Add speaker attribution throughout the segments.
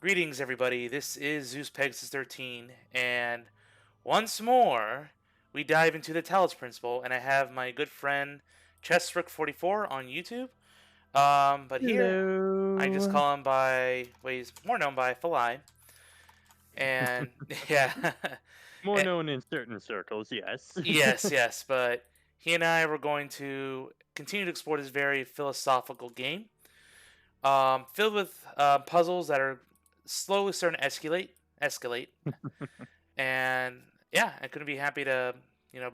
Speaker 1: Greetings, everybody. This is ZeusPegasus13, and once more, we dive into the Talos principle, and I have my good friend Chessrook44 on YouTube. But here, I just
Speaker 2: Hello.
Speaker 1: call him by what he's more known by, Falai. And yeah,
Speaker 2: More
Speaker 1: eh,
Speaker 2: known in certain circles, yes.
Speaker 1: yes, but he and I were going to continue to explore this very philosophical game, filled with puzzles that are slowly starting to escalate. And yeah, I couldn't be happy to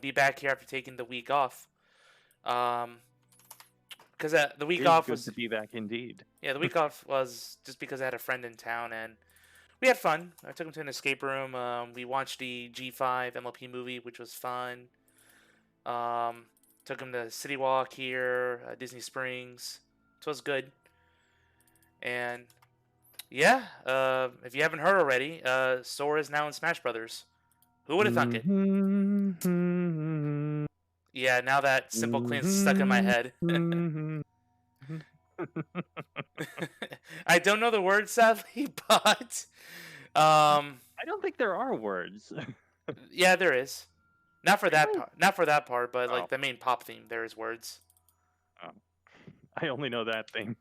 Speaker 1: be back here after taking the week off. Um, because the
Speaker 2: It
Speaker 1: week
Speaker 2: is
Speaker 1: off
Speaker 2: good
Speaker 1: was
Speaker 2: to be back indeed.
Speaker 1: the week off was just because I had a friend in town and we had fun. I took him to an escape room. We watched the G5 MLP movie, which was fun. Um, took him to City Walk here, Disney Springs. So it was good. And yeah, if you haven't heard already, Sora is now in Smash Brothers. Who would have thunk it?
Speaker 2: Mhm.
Speaker 1: Yeah, now that simple clean's stuck in my
Speaker 2: Mhm.
Speaker 1: head.
Speaker 2: Mhm.
Speaker 1: I don't know the words sadly, but um,
Speaker 2: I don't think there are words.
Speaker 1: yeah, there is. Not for that
Speaker 2: Really?
Speaker 1: part. Not for that part, but
Speaker 2: Oh,
Speaker 1: like the main pop theme, there is words.
Speaker 2: oh. I only know that thing.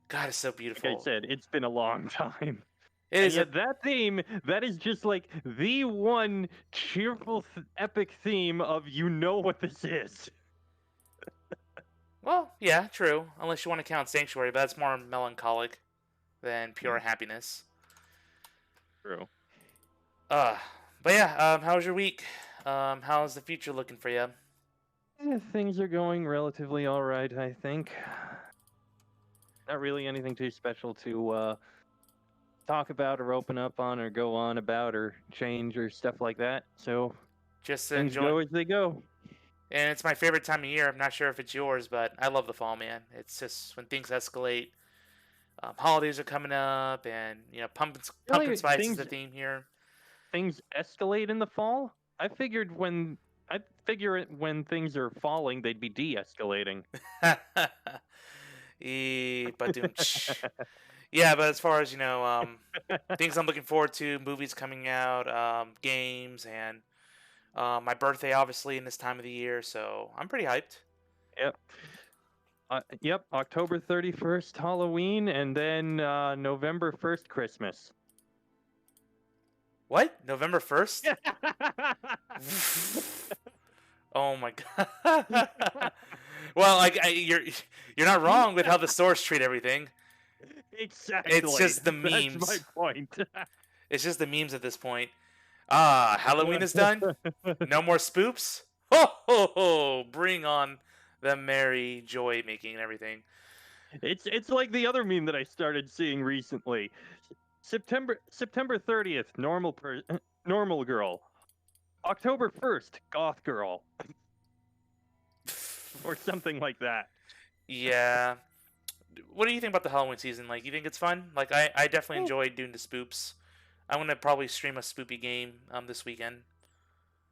Speaker 1: God, it's so
Speaker 2: Like I
Speaker 1: beautiful.
Speaker 2: said, it's been a long time.
Speaker 1: It
Speaker 2: And
Speaker 1: is a
Speaker 2: yet that theme, that is just like the one cheerful, epic theme of you know what this is.
Speaker 1: well, yeah, true. Unless you want to count Sanctuary, but that's more melancholic than pure
Speaker 2: Mm,
Speaker 1: happiness.
Speaker 2: true.
Speaker 1: Uh, but yeah, how was your week? How's the future looking for you?
Speaker 2: Things are going relatively all right, I think. Not really anything too special to talk about or open up on or go on about or change or stuff like that. So
Speaker 1: Just
Speaker 2: things
Speaker 1: enjoying.
Speaker 2: go as they go.
Speaker 1: And it's my favorite time of year. I'm not sure if it's yours, but I love the fall, man. It's just when things escalate. Holidays are coming up, and pumpkin
Speaker 2: Really,
Speaker 1: spice is the theme here.
Speaker 2: things escalate in the fall. I figure it when things are falling, they'd be de-escalating.
Speaker 1: But yeah, but as far as things I'm looking forward to, movies coming out, games, and my birthday obviously in this time of the year, so I'm pretty hyped.
Speaker 2: Yep. Yep. October 31st, Halloween, and then November 1st, Christmas.
Speaker 1: What? November 1st? Oh my god. Well, you're not wrong with how the stores treat everything. It's
Speaker 2: Exactly.
Speaker 1: just the
Speaker 2: That's my
Speaker 1: memes.
Speaker 2: point.
Speaker 1: It's just the memes at this point. Halloween is done. No more spoops. Ho ho ho! Bring on the merry joy making and everything.
Speaker 2: It's like the other meme that I started seeing recently. September 30th, normal girl. October 1st, goth girl, or something like that.
Speaker 1: Yeah. What do you think about the Halloween season? Like, you think it's fun? Like, I definitely
Speaker 2: Eh.
Speaker 1: enjoy doing the spoops. I'm gonna probably stream a spoopy game this weekend.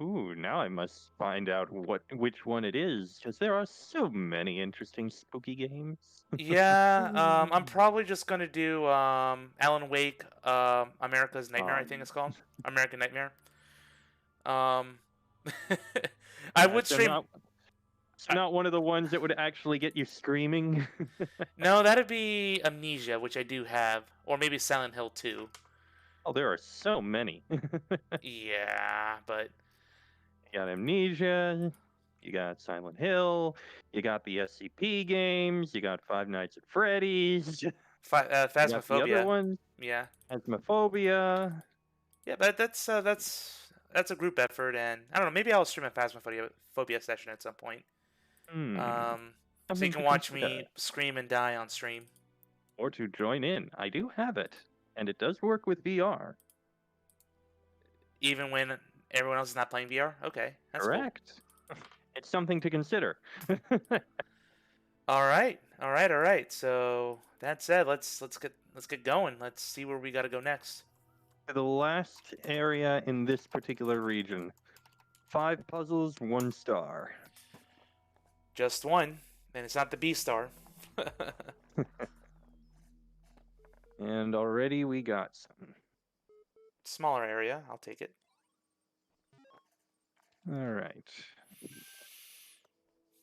Speaker 2: Ooh, now I must find out which one it is, because there are so many interesting spooky games.
Speaker 1: Yeah, I'm probably just gonna do Alan Wake, America's Nightmare. I think
Speaker 2: Um,
Speaker 1: it's called American Nightmare. Um, I would
Speaker 2: so
Speaker 1: stream.
Speaker 2: not one of the ones that would actually get you screaming.
Speaker 1: No, that'd be Amnesia, which I do have, or maybe Silent Hill 2.
Speaker 2: Oh, there are so many.
Speaker 1: Yeah, but
Speaker 2: You got Amnesia, you got Silent Hill, you got the SCP games, you got Five Nights at Freddy's, you got the other
Speaker 1: Phasmophobia.
Speaker 2: ones,
Speaker 1: Yeah,
Speaker 2: Phasmophobia.
Speaker 1: yeah, but that's a group effort, and I don't know. Maybe I'll stream a Phasmophobia session at some point.
Speaker 2: Hmm,
Speaker 1: Um, so you
Speaker 2: something
Speaker 1: can
Speaker 2: to
Speaker 1: watch
Speaker 2: consider.
Speaker 1: me scream and die on stream,
Speaker 2: Or to join in. I do have it, and it does work with VR.
Speaker 1: even when everyone else is not playing VR. Okay, that's cool.
Speaker 2: Correct. It's something to consider.
Speaker 1: All right, all right, all right. So that said, let's get going. Let's see where we got to go next.
Speaker 2: The last area in this particular region. 5 puzzles, 1 star.
Speaker 1: Just one, and it's not the B star.
Speaker 2: And already we got some.
Speaker 1: Smaller area. I'll take it.
Speaker 2: All right.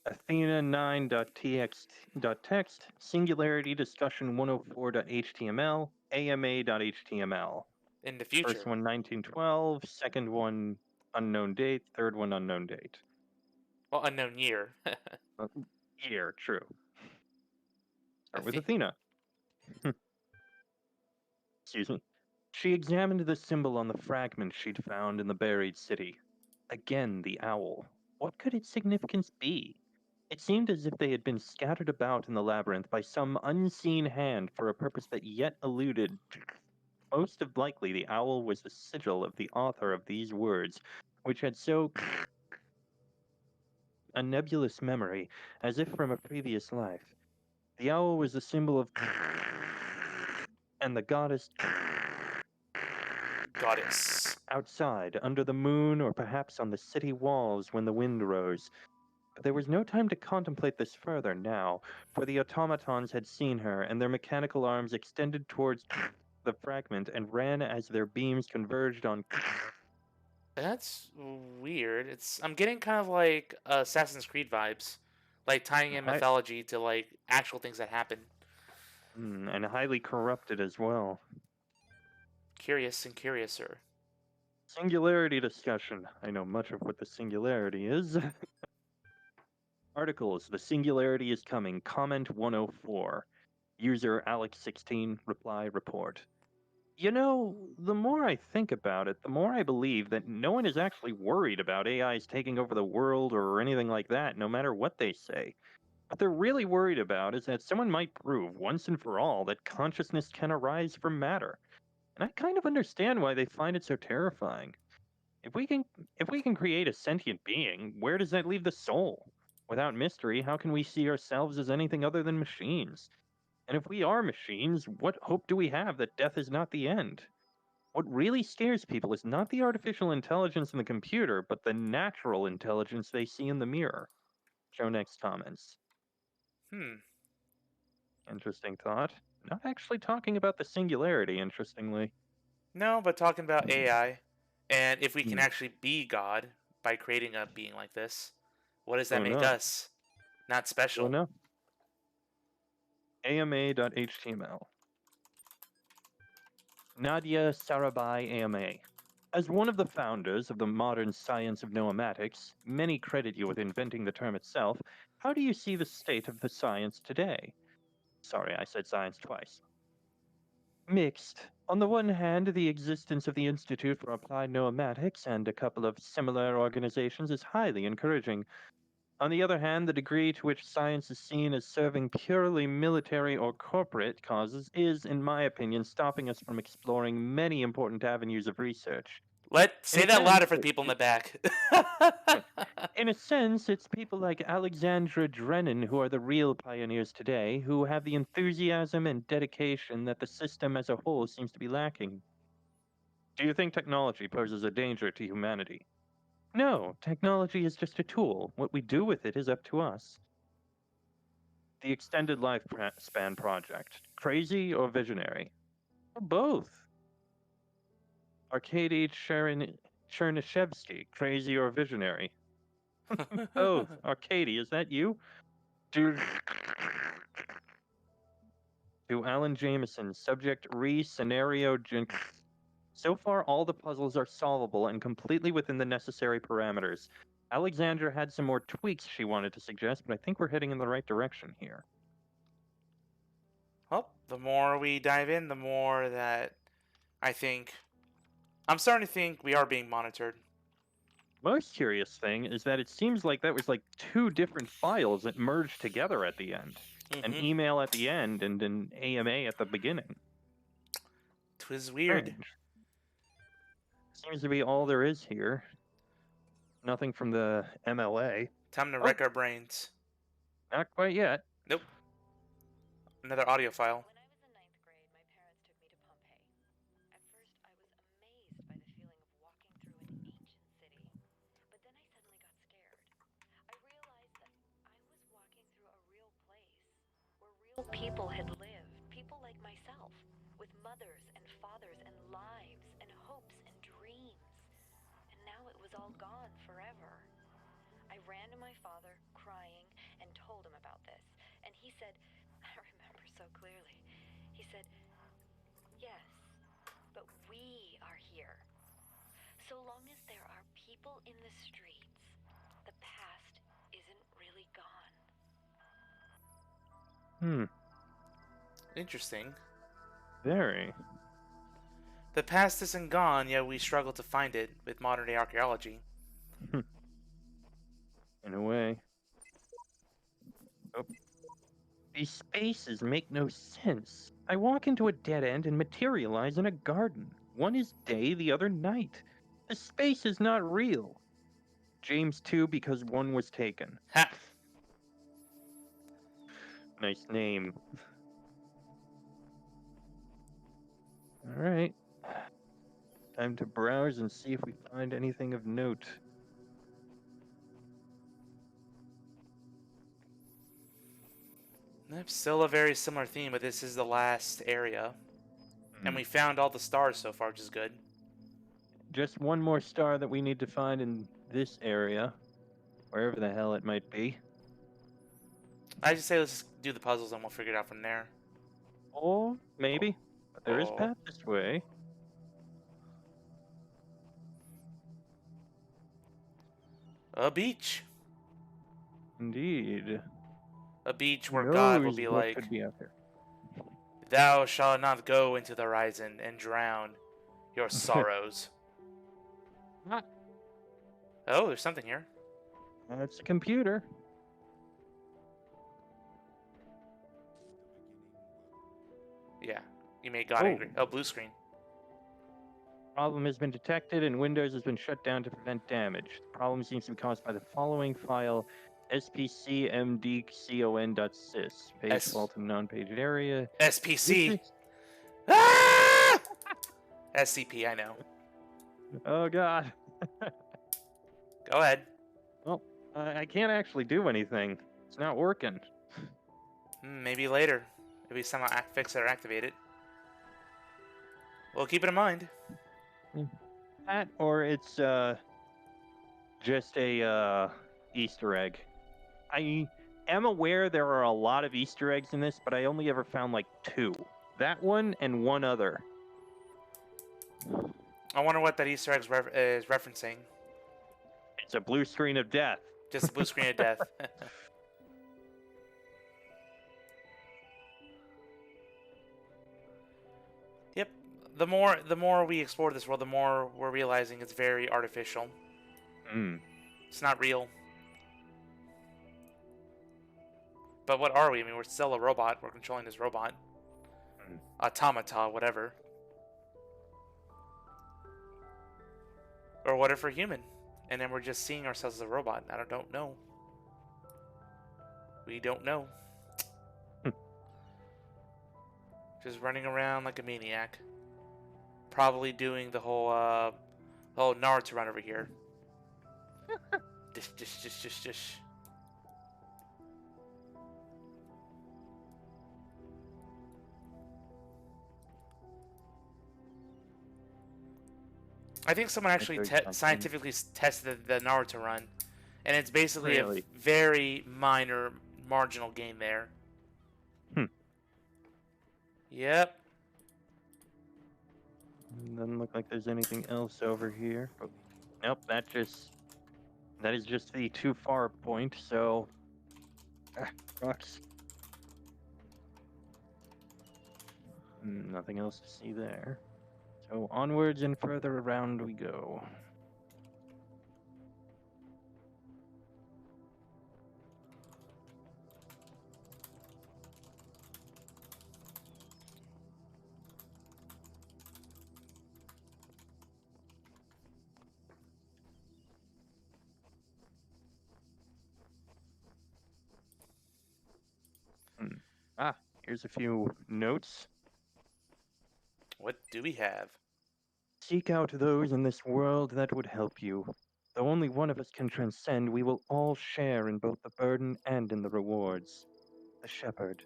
Speaker 2: Athena9.txt.text, Singularity Discussion 104.html, AMA.html.
Speaker 1: In the
Speaker 2: First
Speaker 1: future.
Speaker 2: one 1912, second one unknown date, third one unknown date.
Speaker 1: Well, unknown year.
Speaker 2: Year, true. Start with
Speaker 1: Athi-
Speaker 2: Athena. Excuse me. She examined the symbol on the fragment she'd found in the buried city. Again, the owl. What could its significance be? It seemed as if they had been scattered about in the labyrinth by some unseen hand for a purpose that yet eluded. Most of likely, the owl was the sigil of the author of these words, which had so a nebulous memory, as if from a previous life. The owl was the symbol of and the goddess
Speaker 1: Goddess.
Speaker 2: outside, under the moon, or perhaps on the city walls when the wind rose. But there was no time to contemplate this further now, for the automatons had seen her, and their mechanical arms extended towards the fragment and ran as their beams converged on.
Speaker 1: That's weird. I'm getting kind of like Assassin's Creed vibes, like tying in
Speaker 2: Hi-
Speaker 1: mythology to like actual things that happen.
Speaker 2: and highly corrupted as well.
Speaker 1: Curious and curiouser.
Speaker 2: Singularity discussion. I know much of what the singularity is. Articles. The singularity is coming. Comment 104. User Alex16. Reply report. You know, the more I think about it, the more I believe that no one is actually worried about AIs taking over the world or anything like that, no matter what they say. What they're really worried about is that someone might prove once and for all that consciousness can arise from matter. And I kind of understand why they find it so terrifying. If we can if we can create a sentient being, where does that leave the soul? Without mystery, how can we see ourselves as anything other than machines? And if we are machines, what hope do we have that death is not the end? What really scares people is not the artificial intelligence in the computer, but the natural intelligence they see in the mirror. Show next comments.
Speaker 1: Hmm.
Speaker 2: Interesting thought. Not actually talking about the singularity, interestingly.
Speaker 1: No, but talking about AI, and if we can
Speaker 2: Hmm.
Speaker 1: actually be God by creating a being like this, what does that
Speaker 2: Oh
Speaker 1: make
Speaker 2: no.
Speaker 1: us? Not
Speaker 2: Oh
Speaker 1: special.
Speaker 2: no. AMA.html. Nadia Sarabhai AMA. As one of the founders of the modern science of noematics, many credit you with inventing the term itself. How do you see the state of the science today? Sorry, I said science twice. Mixed. On the one hand, the existence of the Institute for Applied Noematics and a couple of similar organizations is highly encouraging. On the other hand, the degree to which science is seen as serving purely military or corporate causes is, in my opinion, stopping us from exploring many important avenues of research.
Speaker 1: Let
Speaker 2: In a
Speaker 1: say that louder
Speaker 2: sense,
Speaker 1: for the people in the back.
Speaker 2: it's people like Alexandra Drennan who are the real pioneers today, who have the enthusiasm and dedication that the system as a whole seems to be lacking. Do you think technology poses a danger to humanity? No, technology is just a tool. What we do with it is up to us. The Extended Lifespan Project. Crazy or visionary? Both. Arkady Chernyshevsky. Crazy or visionary? Both. Arkady, is that you? To, to Alan Jameson. Subject re-scenario. So far, all the puzzles are solvable and completely within the necessary parameters. Alexandra had some more tweaks she wanted to suggest, but I think we're heading in the right direction here.
Speaker 1: Well, the more we dive in, the more that I think I'm starting to think we are being monitored.
Speaker 2: Most curious thing is that it seems like that was like two different files that merged together at the end. An
Speaker 1: Mm-hmm.
Speaker 2: email at the end and an AMA at the beginning.
Speaker 1: 'Twas weird.
Speaker 2: Strange. Seems to be all there is here. Nothing from the MLA.
Speaker 1: Time to
Speaker 2: Oh,
Speaker 1: wreck our brains.
Speaker 2: not quite yet.
Speaker 1: Nope. Another audio file.
Speaker 3: When I was in ninth grade, my parents took me to Pompeii. At first, I was amazed by the feeling of walking through an ancient city. But then I suddenly got scared. I realized that I was walking through a real place where real people had lived, people like myself, with mothers and fathers and lives and hopes and dreams. And now it was all gone forever. I ran to my father, crying, and told him about this. And he said, I remember so clearly, he said, yes, but we are here. So long as there are people in the streets, the past isn't really gone.
Speaker 1: Interesting.
Speaker 2: Very.
Speaker 1: The past isn't gone, yet we struggle to find it with modern day archaeology.
Speaker 2: In a way. Oh. These spaces make no sense. I walk into a dead end and materialize in a garden. One is day, the other night. The space is not real. James 2 because one was taken.
Speaker 1: Ha!
Speaker 2: Nice name. Alright. Time to browse and see if we find anything of note.
Speaker 1: Still a very similar theme, but this is the last area. And we found all the stars so far, which is good.
Speaker 2: Just one more star that we need to find in this area. Wherever the hell it might be.
Speaker 1: I just say let's just do the puzzles and we'll figure it out from there.
Speaker 2: Or maybe. But there is
Speaker 1: Oh.
Speaker 2: path this way.
Speaker 1: A beach.
Speaker 2: Indeed.
Speaker 1: A beach where
Speaker 2: Who
Speaker 1: God will
Speaker 2: knows
Speaker 1: be
Speaker 2: what
Speaker 1: like,
Speaker 2: could be out there.
Speaker 1: thou shalt not go into the horizon and drown your sorrows.
Speaker 2: What?
Speaker 1: Oh, there's something here.
Speaker 2: It's a computer.
Speaker 1: Yeah, you made God angry. Oh, blue screen.
Speaker 2: Problem has been detected and Windows has been shut down to prevent damage. The problem seems to be caused by the following file: spcmdcon.sys. Page
Speaker 1: S-
Speaker 2: fault in non-paged area.
Speaker 1: SPC. Ah! SCP, I know.
Speaker 2: Oh god.
Speaker 1: Go ahead.
Speaker 2: Well, I can't actually do anything. It's not working.
Speaker 1: Maybe later. Maybe somehow fix it or activate it. We'll keep it in mind.
Speaker 2: That or it's just a Easter egg. I am aware there are a lot of Easter eggs in this, but I only ever found like 2. That one and one other.
Speaker 1: I wonder what that Easter egg is referencing.
Speaker 2: It's a blue screen of death.
Speaker 1: Just a blue screen of death. Yep. The more we explore this world, the more we're realizing it's very artificial. It's not real. But what are we? I mean, we're still a robot. We're controlling this robot. Automata, whatever. Or what if we're human? And then we're just seeing ourselves as a robot. I don't know. We don't know. Just running around like a maniac. Probably doing the whole Naruto run over here. Just. I think someone actually scientifically tested the Naruto run, and it's basically a very minor, marginal gain there. Yep.
Speaker 2: Doesn't look like there's anything else over here. Oh, nope, that is just the too far point, so rocks. Nothing else to see there. So onwards and further around we go. Here's a few notes.
Speaker 1: What do we have?
Speaker 2: Seek out those in this world that would help you. Though only one of us can transcend, we will all share in both the burden and in the rewards. The Shepherd.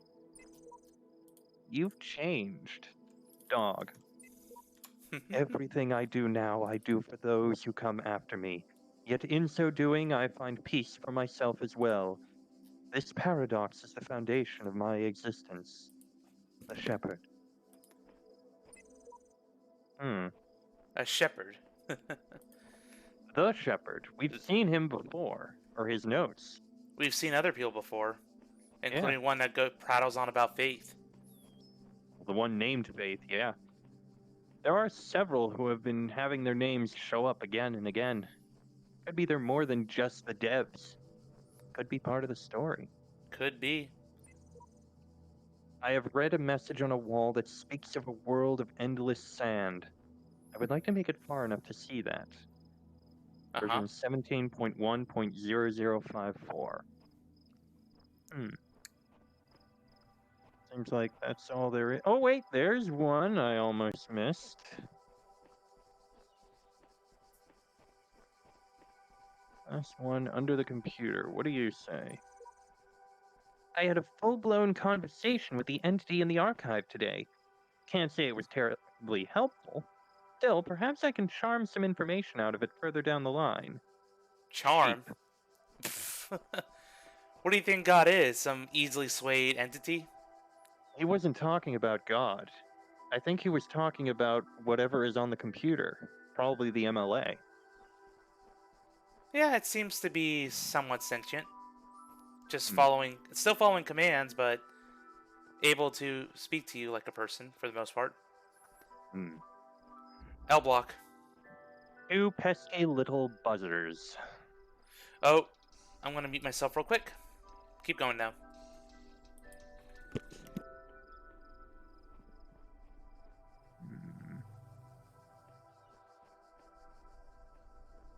Speaker 2: You've changed. dog. Everything I do now, I do for those who come after me. Yet in so doing, I find peace for myself as well. This paradox is the foundation of my existence. The shepherd. Hmm.
Speaker 1: A shepherd.
Speaker 2: The shepherd. We've seen him before, or his notes.
Speaker 1: We've seen other people before,
Speaker 2: Yeah.
Speaker 1: including one that prattles on about faith.
Speaker 2: The one named Faith, yeah. There are several who have been having their names show up again and again. Could be they're more than just the devs. Could be part of the story.
Speaker 1: Could be.
Speaker 2: I have read a message on a wall that speaks of a world of endless sand. I would like to make it far enough to see that.
Speaker 1: Uh-huh.
Speaker 2: Version 17.1.0054. Seems like that's all there is. Oh, wait, there's one I almost missed. Last one under the computer. What do you say? I had a full-blown conversation with the entity in the archive today. Can't say it was terribly helpful. Still, perhaps I can charm some information out of it further down the line.
Speaker 1: Charm. What do you think God is? Some easily swayed entity?
Speaker 2: He wasn't talking about God. I think he was talking about whatever is on the computer. Probably the MLA.
Speaker 1: Yeah, it seems to be somewhat sentient. Just
Speaker 2: Hmm.
Speaker 1: still following commands, but able to speak to you like a person for the most part. L block.
Speaker 2: Two pesky little buzzers.
Speaker 1: Oh, I'm gonna mute myself real quick. Keep going now.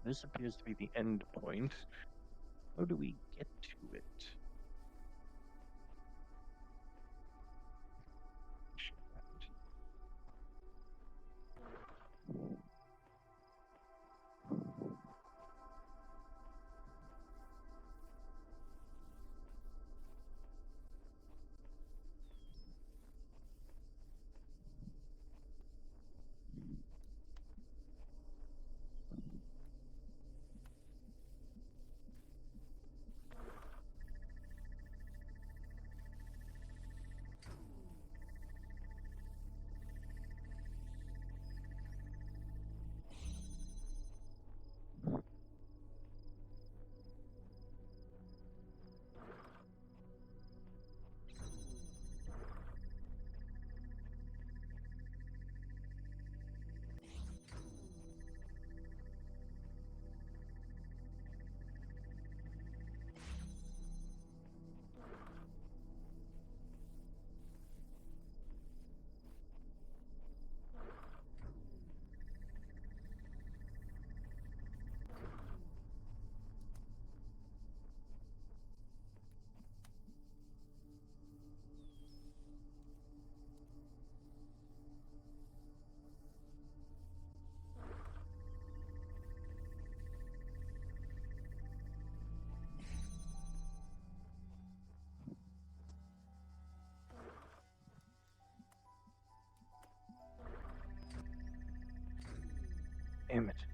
Speaker 2: This appears to be the end point. How do we get to it? Damn it.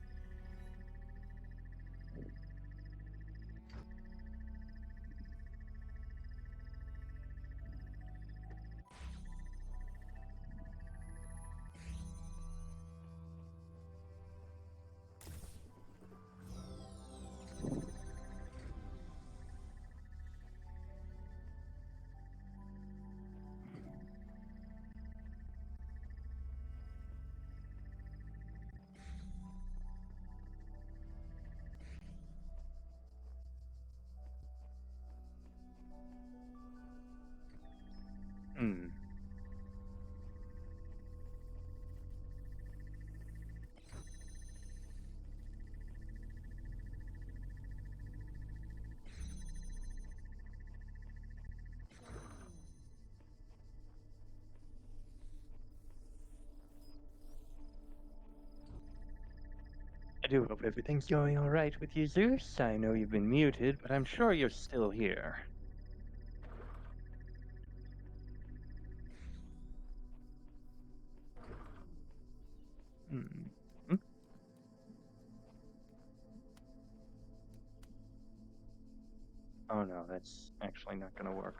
Speaker 2: Hmm. I do hope everything's going all right with you, Zeus. I know you've been muted, but I'm sure you're still here. Hmm. Oh no, that's actually not going to work.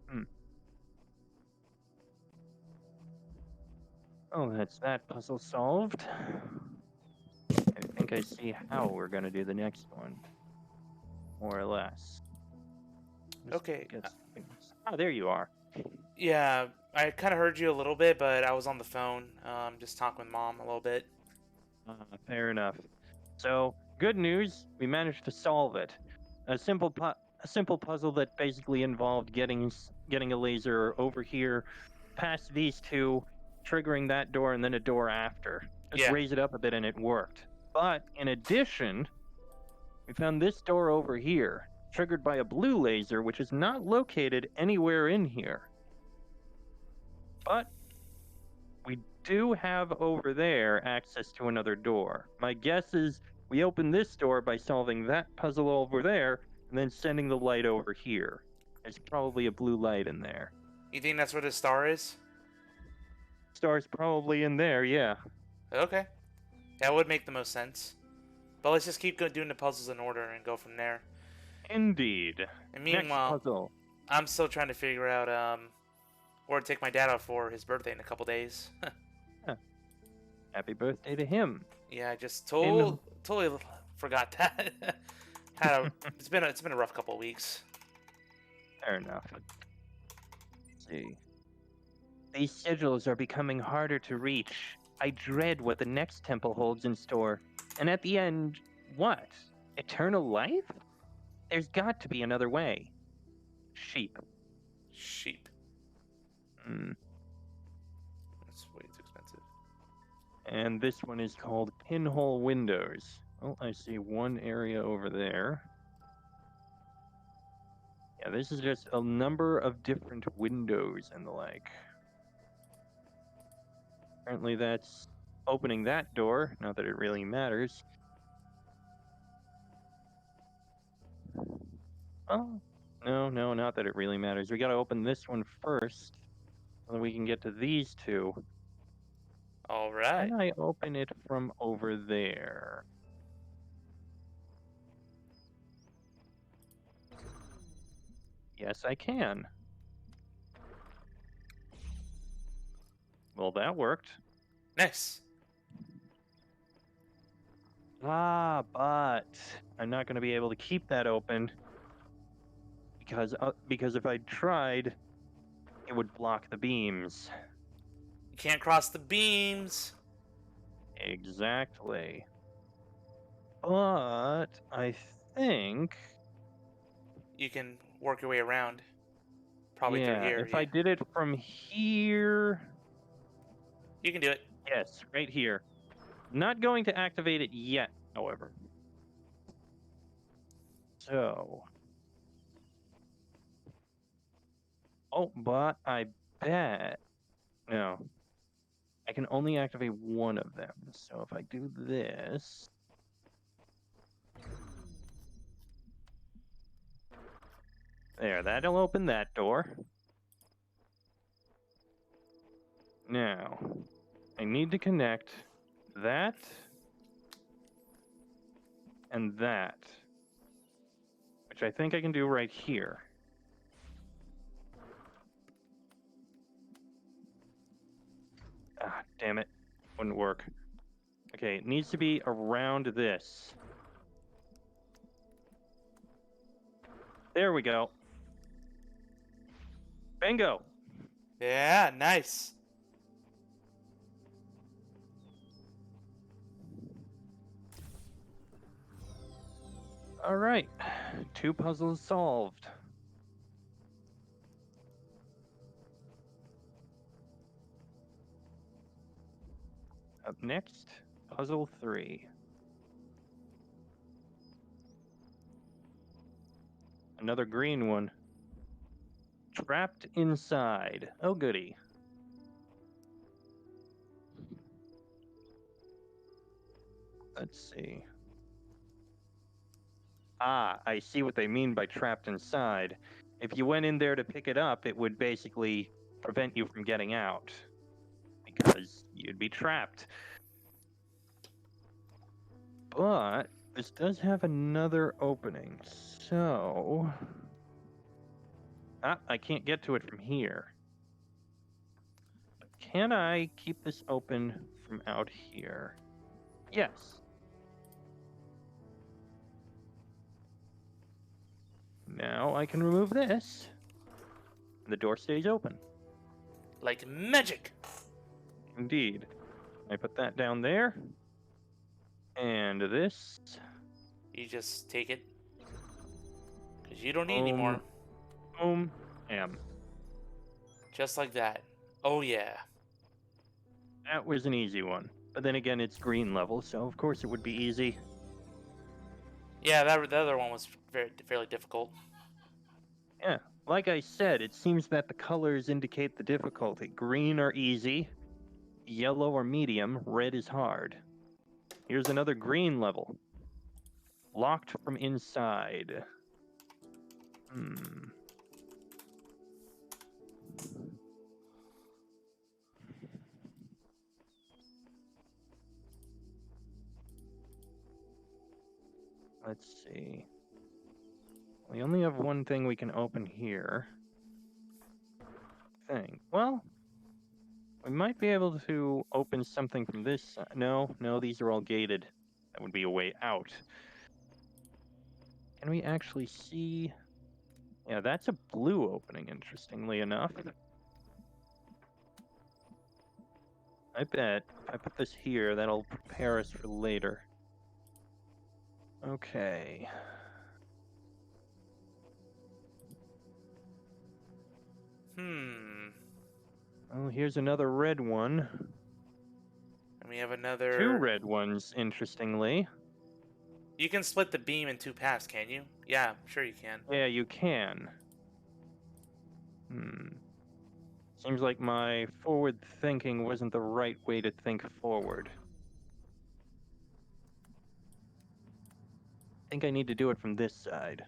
Speaker 2: Hmm. Oh, that's that puzzle solved. I think I see how we're going to do the next one, more or less.
Speaker 1: Okay.
Speaker 2: Oh, there you are.
Speaker 1: Yeah, I kind of heard you a little bit, but I was on the phone, just talking with mom a little bit.
Speaker 2: Fair enough. So, good news, we managed to solve it. A simple puzzle that basically involved getting a laser over here, past these two, triggering that door, and then a door after. Just
Speaker 1: Yeah.
Speaker 2: raise it up a bit, and it worked. But in addition, we found this door over here, triggered by a blue laser, which is not located anywhere in here. But we do have over there access to another door. My guess is we open this door by solving that puzzle over there and then sending the light over here. There's probably a blue light in there.
Speaker 1: You think that's where the star is?
Speaker 2: Star's probably in there, yeah.
Speaker 1: Okay. That would make the most sense. But let's just keep doing the puzzles in order and go from there.
Speaker 2: Indeed.
Speaker 1: And
Speaker 2: Next
Speaker 1: meanwhile,
Speaker 2: puzzle.
Speaker 1: I'm still trying to figure out where to take my dad out for his birthday in a couple days.
Speaker 2: Huh. Happy birthday to him.
Speaker 1: Yeah, I just
Speaker 2: In-
Speaker 1: totally forgot that. It's been a rough couple of weeks.
Speaker 2: Fair enough. Let's see. These schedules are becoming harder to reach. I dread what the next temple holds in store. And at the end, what? Eternal life? There's got to be another way. Sheep.
Speaker 1: Sheep.
Speaker 2: Mm.
Speaker 1: That's way too expensive.
Speaker 2: And this one is called Pinhole Windows. Oh, I see one area over there. Yeah, this is just a number of different windows and the like. Apparently that's opening that door, not that it really matters. Oh, no, not that it really matters. We gotta open this one first, so that we can get to these two.
Speaker 1: All right.
Speaker 2: Can I open it from over there? Yes, I can. Well, that worked.
Speaker 1: Nice.
Speaker 2: Ah, but I'm not going to be able to keep that open because if I tried, it would block the beams.
Speaker 1: You can't cross the beams.
Speaker 2: Exactly. But I think,
Speaker 1: You can work your way around. Probably through
Speaker 2: yeah,
Speaker 1: here.
Speaker 2: if
Speaker 1: Yeah.
Speaker 2: I did it from here,
Speaker 1: You can do it.
Speaker 2: yes, right here. Not going to activate it yet, however. So. Oh, but I bet. No. I can only activate one of them. So if I do this. There, that'll open that door. Now, I need to connect that and that, which I think I can do right here. Ah, damn it. Wouldn't work. Okay, it needs to be around this. There we go. Bingo!
Speaker 1: Yeah, nice.
Speaker 2: All right, 2 puzzles solved. Up next, puzzle 3. Another green one. Trapped inside. Oh, goody. Let's see. Ah, I see what they mean by trapped inside. If you went in there to pick it up, it would basically prevent you from getting out. Because you'd be trapped. But this does have another opening, so... Ah, I can't get to it from here. Can I keep this open from out here? Yes. Now I can remove this. The door stays open.
Speaker 1: Like magic.
Speaker 2: Indeed. I put that down there. And this.
Speaker 1: You just take it. Because you don't need any more.
Speaker 2: Boom. Am.
Speaker 1: Just like that. Oh, yeah.
Speaker 2: That was an easy one. But then again, it's green level, so of course it would be easy.
Speaker 1: Yeah, the other one was fairly difficult.
Speaker 2: Yeah. Like I said, it seems that the colors indicate the difficulty. Green are easy. Yellow or medium. Red is hard. Here's another green level. Locked from inside. Let's see. We only have one thing we can open here. Well, we might be able to open something from this side. No, these are all gated. That would be a way out. Can we actually see? Yeah, that's a blue opening, interestingly enough. I bet if I put this here, that'll prepare us for later. Okay. Well, here's another red one.
Speaker 1: And we have another...
Speaker 2: 2 red ones, interestingly.
Speaker 1: You can split the beam in 2 paths, can you? Yeah, sure you can.
Speaker 2: Yeah, you can. Seems like my forward thinking wasn't the right way to think forward. I think I need to do it from this side.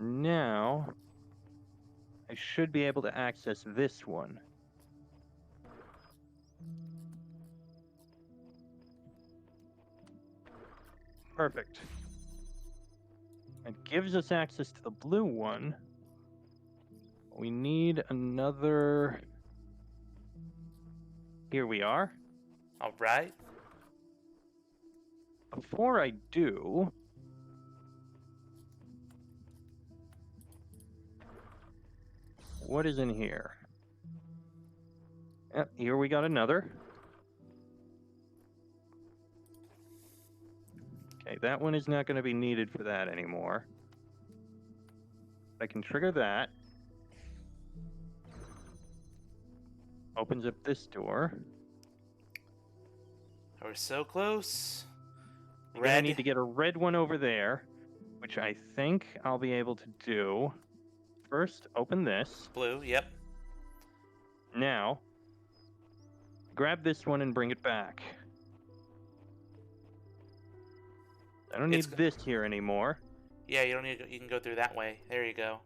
Speaker 2: Now, I should be able to access this one. Perfect. It gives us access to the blue one. We need another... Here we are.
Speaker 1: All right.
Speaker 2: Before I do... What is in here? Yep, here we got another. Okay, that one is not going to be needed for that anymore. I can trigger that. Opens up this door.
Speaker 1: We're so close.
Speaker 2: We're gonna need to get a red one over there, which I think I'll be able to do. First, open this.
Speaker 1: Blue, yep.
Speaker 2: Now, grab this one and bring it back. I don't need this here anymore.
Speaker 1: Yeah, you don't need to, you can go through that way. There you go.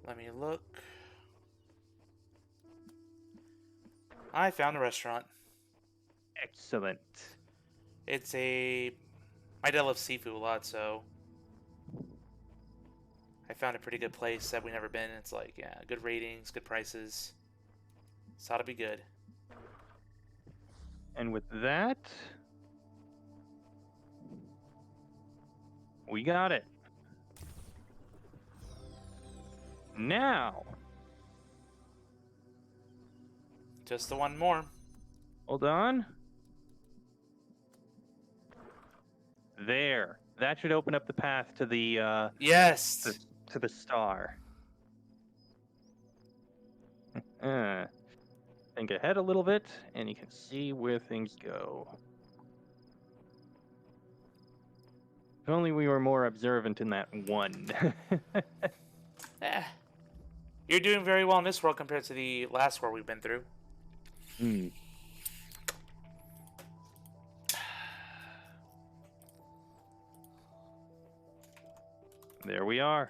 Speaker 1: Let me look. I found a restaurant.
Speaker 2: Excellent.
Speaker 1: It's my dad loves seafood a lot, so I found a pretty good place that we've never been. It's like, yeah, good ratings, good prices. So it'll be good.
Speaker 2: And with that, we got it. Now,
Speaker 1: just the one more.
Speaker 2: Hold on. There. That should open up the path to the
Speaker 1: yes,
Speaker 2: to the star. Think ahead a little bit, and you can see where things go. If only we were more observant in that one.
Speaker 1: You're doing very well in this world compared to the last world we've been through.
Speaker 2: Hmm. There we are.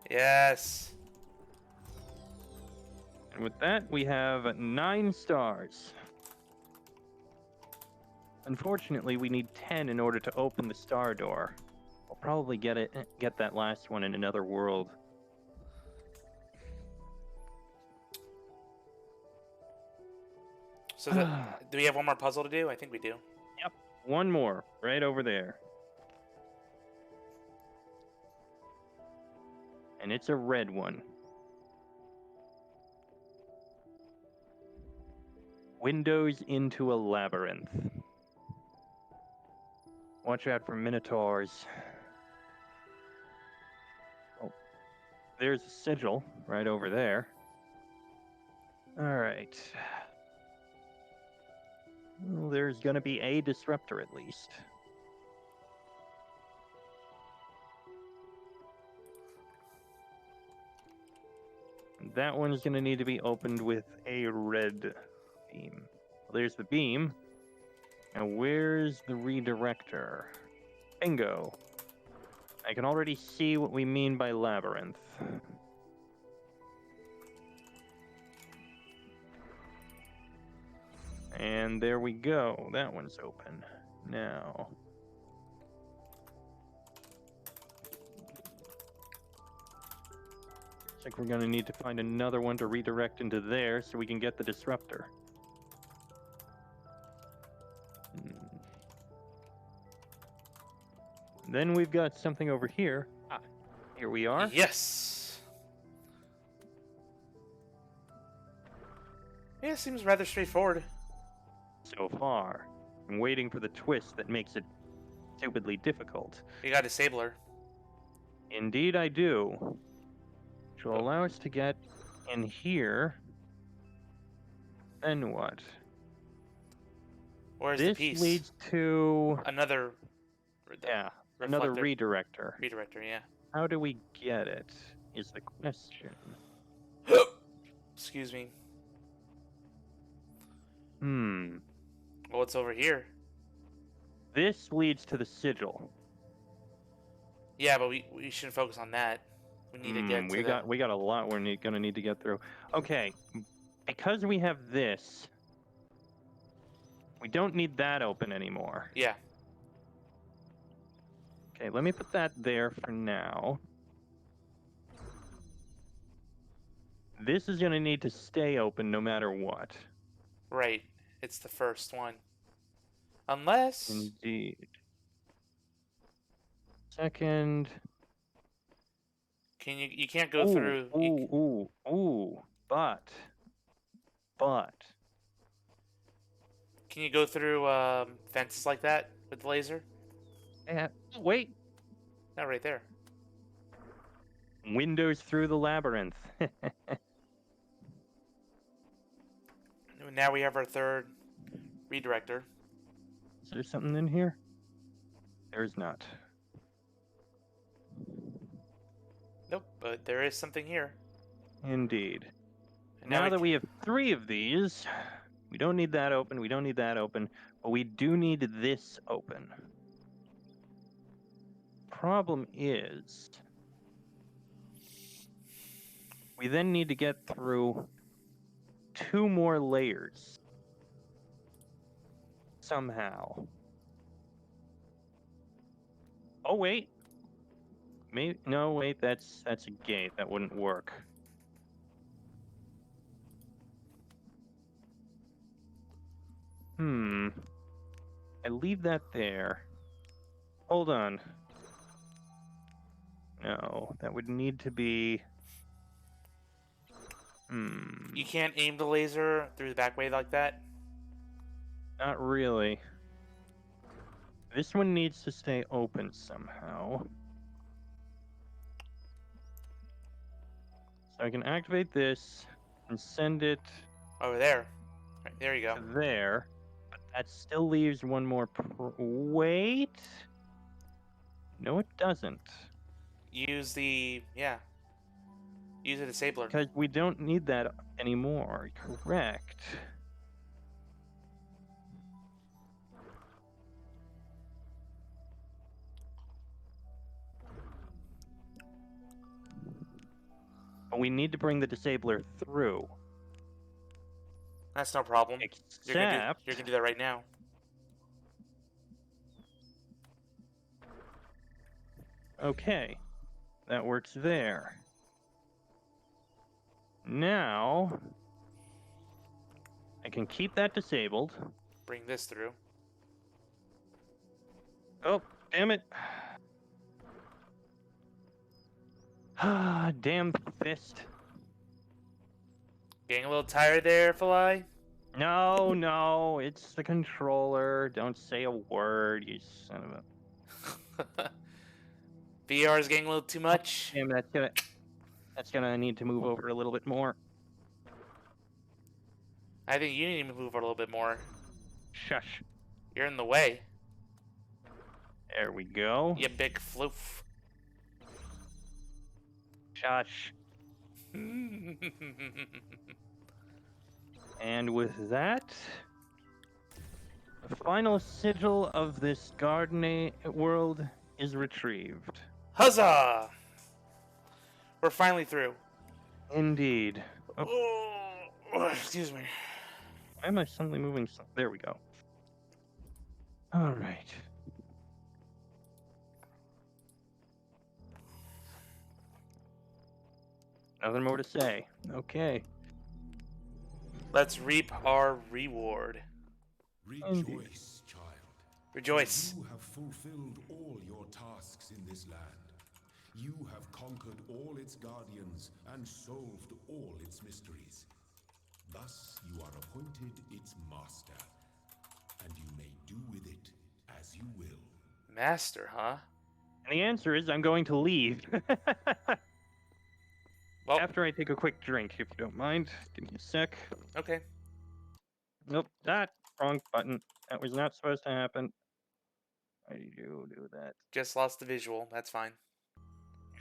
Speaker 1: Yes.
Speaker 2: And with that, we have 9 stars. Unfortunately, we need 10 in order to open the star door. We'll probably get that last one in another world.
Speaker 1: So do we have one more puzzle to do? I think we do.
Speaker 2: Yep, one more right over there. And it's a red one. Windows into a labyrinth. Watch out for minotaurs. Oh, there's a sigil right over there. All right. Well, there's going to be a disruptor at least. That one's going to need to be opened with a red beam. Well, there's the beam. Now, where's the redirector? Bingo. I can already see what we mean by labyrinth. And there we go. That one's open. Now. Looks like we're going to need to find another one to redirect into there so we can get the disruptor. Then we've got something over here. Ah, here we are.
Speaker 1: Yes. Yeah, it seems rather straightforward.
Speaker 2: So far. I'm waiting for the twist that makes it stupidly difficult.
Speaker 1: We got a disabler.
Speaker 2: Indeed I do. Which will allow us to get in here. Then what?
Speaker 1: Where's the
Speaker 2: This
Speaker 1: piece?
Speaker 2: leads to...
Speaker 1: Another...
Speaker 2: Yeah, another redirector.
Speaker 1: Redirector, yeah.
Speaker 2: How do we get it, is the question.
Speaker 1: Excuse me.
Speaker 2: Well,
Speaker 1: it's over here.
Speaker 2: This leads to the sigil.
Speaker 1: Yeah, but we shouldn't focus on that. We need to get to
Speaker 2: we got a lot we're gonna need to get through. Okay, because we have this, we don't need that open anymore.
Speaker 1: Yeah.
Speaker 2: Okay, let me put that there for now. This is gonna need to stay open no matter what.
Speaker 1: Right. It's the first one. Unless...
Speaker 2: Indeed. Second.
Speaker 1: You can't go through...
Speaker 2: But.
Speaker 1: Can you go through fences like that with the laser?
Speaker 2: Wait.
Speaker 1: Not right there.
Speaker 2: Windows through the labyrinth.
Speaker 1: Now we have our third redirector.
Speaker 2: Is there something in here? There's not.
Speaker 1: Nope, but there is something here.
Speaker 2: Indeed.
Speaker 1: And
Speaker 2: Now that we have 3 of these, we don't need that open, but we do need this open. Problem is, we then need to get through 2 more layers. Somehow. Oh, wait. No, wait, that's a gate. That wouldn't work. I leave that there. Hold on. No, that would need to be...
Speaker 1: You can't aim the laser through the back way like that?
Speaker 2: Not really. This one needs to stay open somehow. So I can activate this and send it
Speaker 1: Over there. Right, there you go.
Speaker 2: to there. But that still leaves one more... Wait? No, it doesn't.
Speaker 1: Use the... Yeah. Use a disabler.
Speaker 2: Because we don't need that anymore. Correct. But we need to bring the disabler through.
Speaker 1: That's no problem. You're gonna
Speaker 2: Except...
Speaker 1: do that right now.
Speaker 2: Okay. That works there. Now... I can keep that disabled.
Speaker 1: Bring this through.
Speaker 2: Oh, damn it. Ah, damn fist.
Speaker 1: Getting a little tired there, Fly?
Speaker 2: No, no, it's the controller. Don't say a word, you son of a...
Speaker 1: VR is getting a little too much.
Speaker 2: Damn, that's gonna need to move over a little bit more.
Speaker 1: I think you need to move a little bit more.
Speaker 2: Shush.
Speaker 1: You're in the way.
Speaker 2: There we go.
Speaker 1: You big floof.
Speaker 2: Shush. And with that, the final sigil of this garden world is retrieved.
Speaker 1: Huzzah! We're finally through.
Speaker 2: Indeed.
Speaker 1: Oh, excuse me.
Speaker 2: Why am I suddenly moving? There we go. All right. Nothing more to say. Okay.
Speaker 1: Let's reap our reward.
Speaker 4: Rejoice, child.
Speaker 1: Rejoice.
Speaker 4: You have fulfilled all your tasks in this land. You have conquered all its guardians and solved all its mysteries. Thus, you are appointed its master, and you may do with it as you will.
Speaker 1: Master, huh?
Speaker 2: And the answer is I'm going to leave.
Speaker 1: Well,
Speaker 2: After I take a quick drink, if you don't mind. Give me a sec.
Speaker 1: okay.
Speaker 2: Nope, wrong button. That was not supposed to happen. Why did you do that?
Speaker 1: Just lost the visual. That's fine.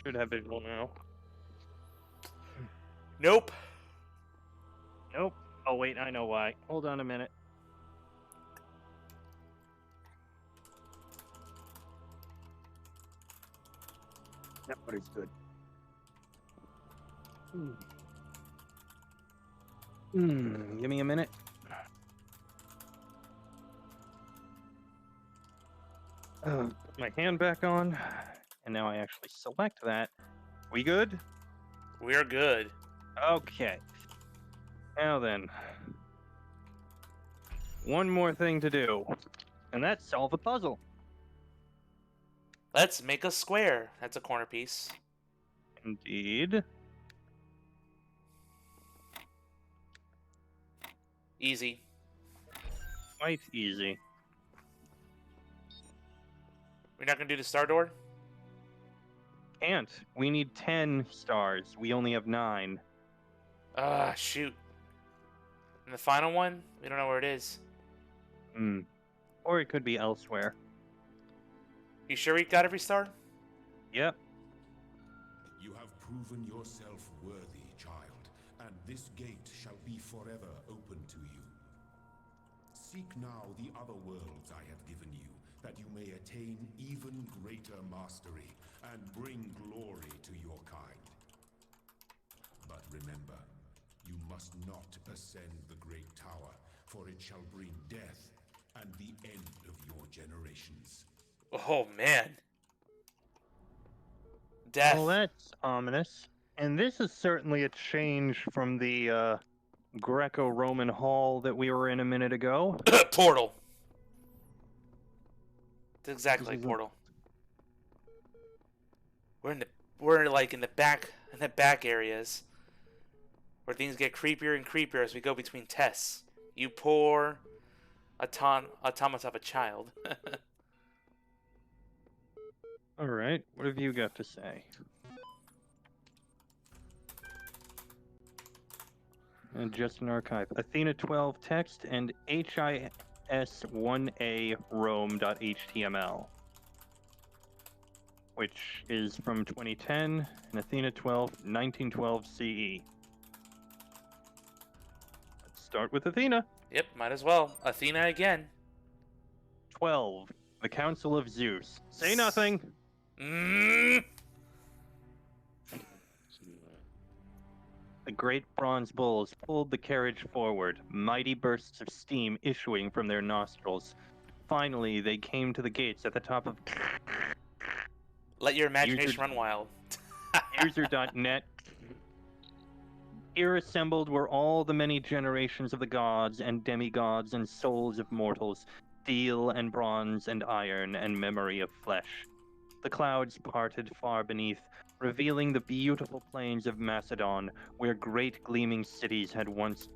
Speaker 2: Should have visual now.
Speaker 1: Nope.
Speaker 2: Nope. Oh wait, I know why. Hold on a minute. That butter's good. Give me a minute. Put my hand back on, and now I actually select that. We good?
Speaker 1: We're good.
Speaker 2: Okay. Now then, one more thing to do, and that's solve a puzzle.
Speaker 1: Let's make a square. That's a corner piece.
Speaker 2: Indeed.
Speaker 1: Easy.
Speaker 2: Quite easy.
Speaker 1: We're not gonna do the star door?
Speaker 2: Can't. We need 10 stars. We only have 9.
Speaker 1: Ah, shoot. And the final one? We don't know where it is.
Speaker 2: Or it could be elsewhere.
Speaker 1: You sure we got every star?
Speaker 2: Yep.
Speaker 4: You have proven yourself worthy, child, and this gate shall be forever open to you. Seek now the other worlds I have given you, that you may attain even greater mastery and bring glory to your kind. But remember, you must not ascend the great tower, for it shall bring death and the end of your generations.
Speaker 1: Oh, man. Death.
Speaker 2: Well, that's ominous. And this is certainly a change from the Greco-Roman hall that we were in a minute ago.
Speaker 1: Portal. It's exactly
Speaker 2: This
Speaker 1: like
Speaker 2: is a-
Speaker 1: Portal. We're like in the back areas where things get creepier and creepier as we go between tests. You poor automata of a child.
Speaker 2: All right, what have you got to say? And just an archive. Athena 12 text and HIS1A Rome.html. which is from 2010, and Athena 12, 1912 CE. Let's start with Athena.
Speaker 1: Yep, might as well. Athena again.
Speaker 2: 12, the Council of Zeus. Say nothing.
Speaker 1: Mm.
Speaker 2: The great bronze bulls pulled the carriage forward, mighty bursts of steam issuing from their nostrils. Finally, they came to the gates at the top of
Speaker 1: Let your imagination run wild.
Speaker 2: user.net. Here assembled were all the many generations of the gods and demigods and souls of mortals, steel and bronze and iron and memory of flesh. The clouds parted far beneath, revealing the beautiful plains of Macedon, where great gleaming cities had once...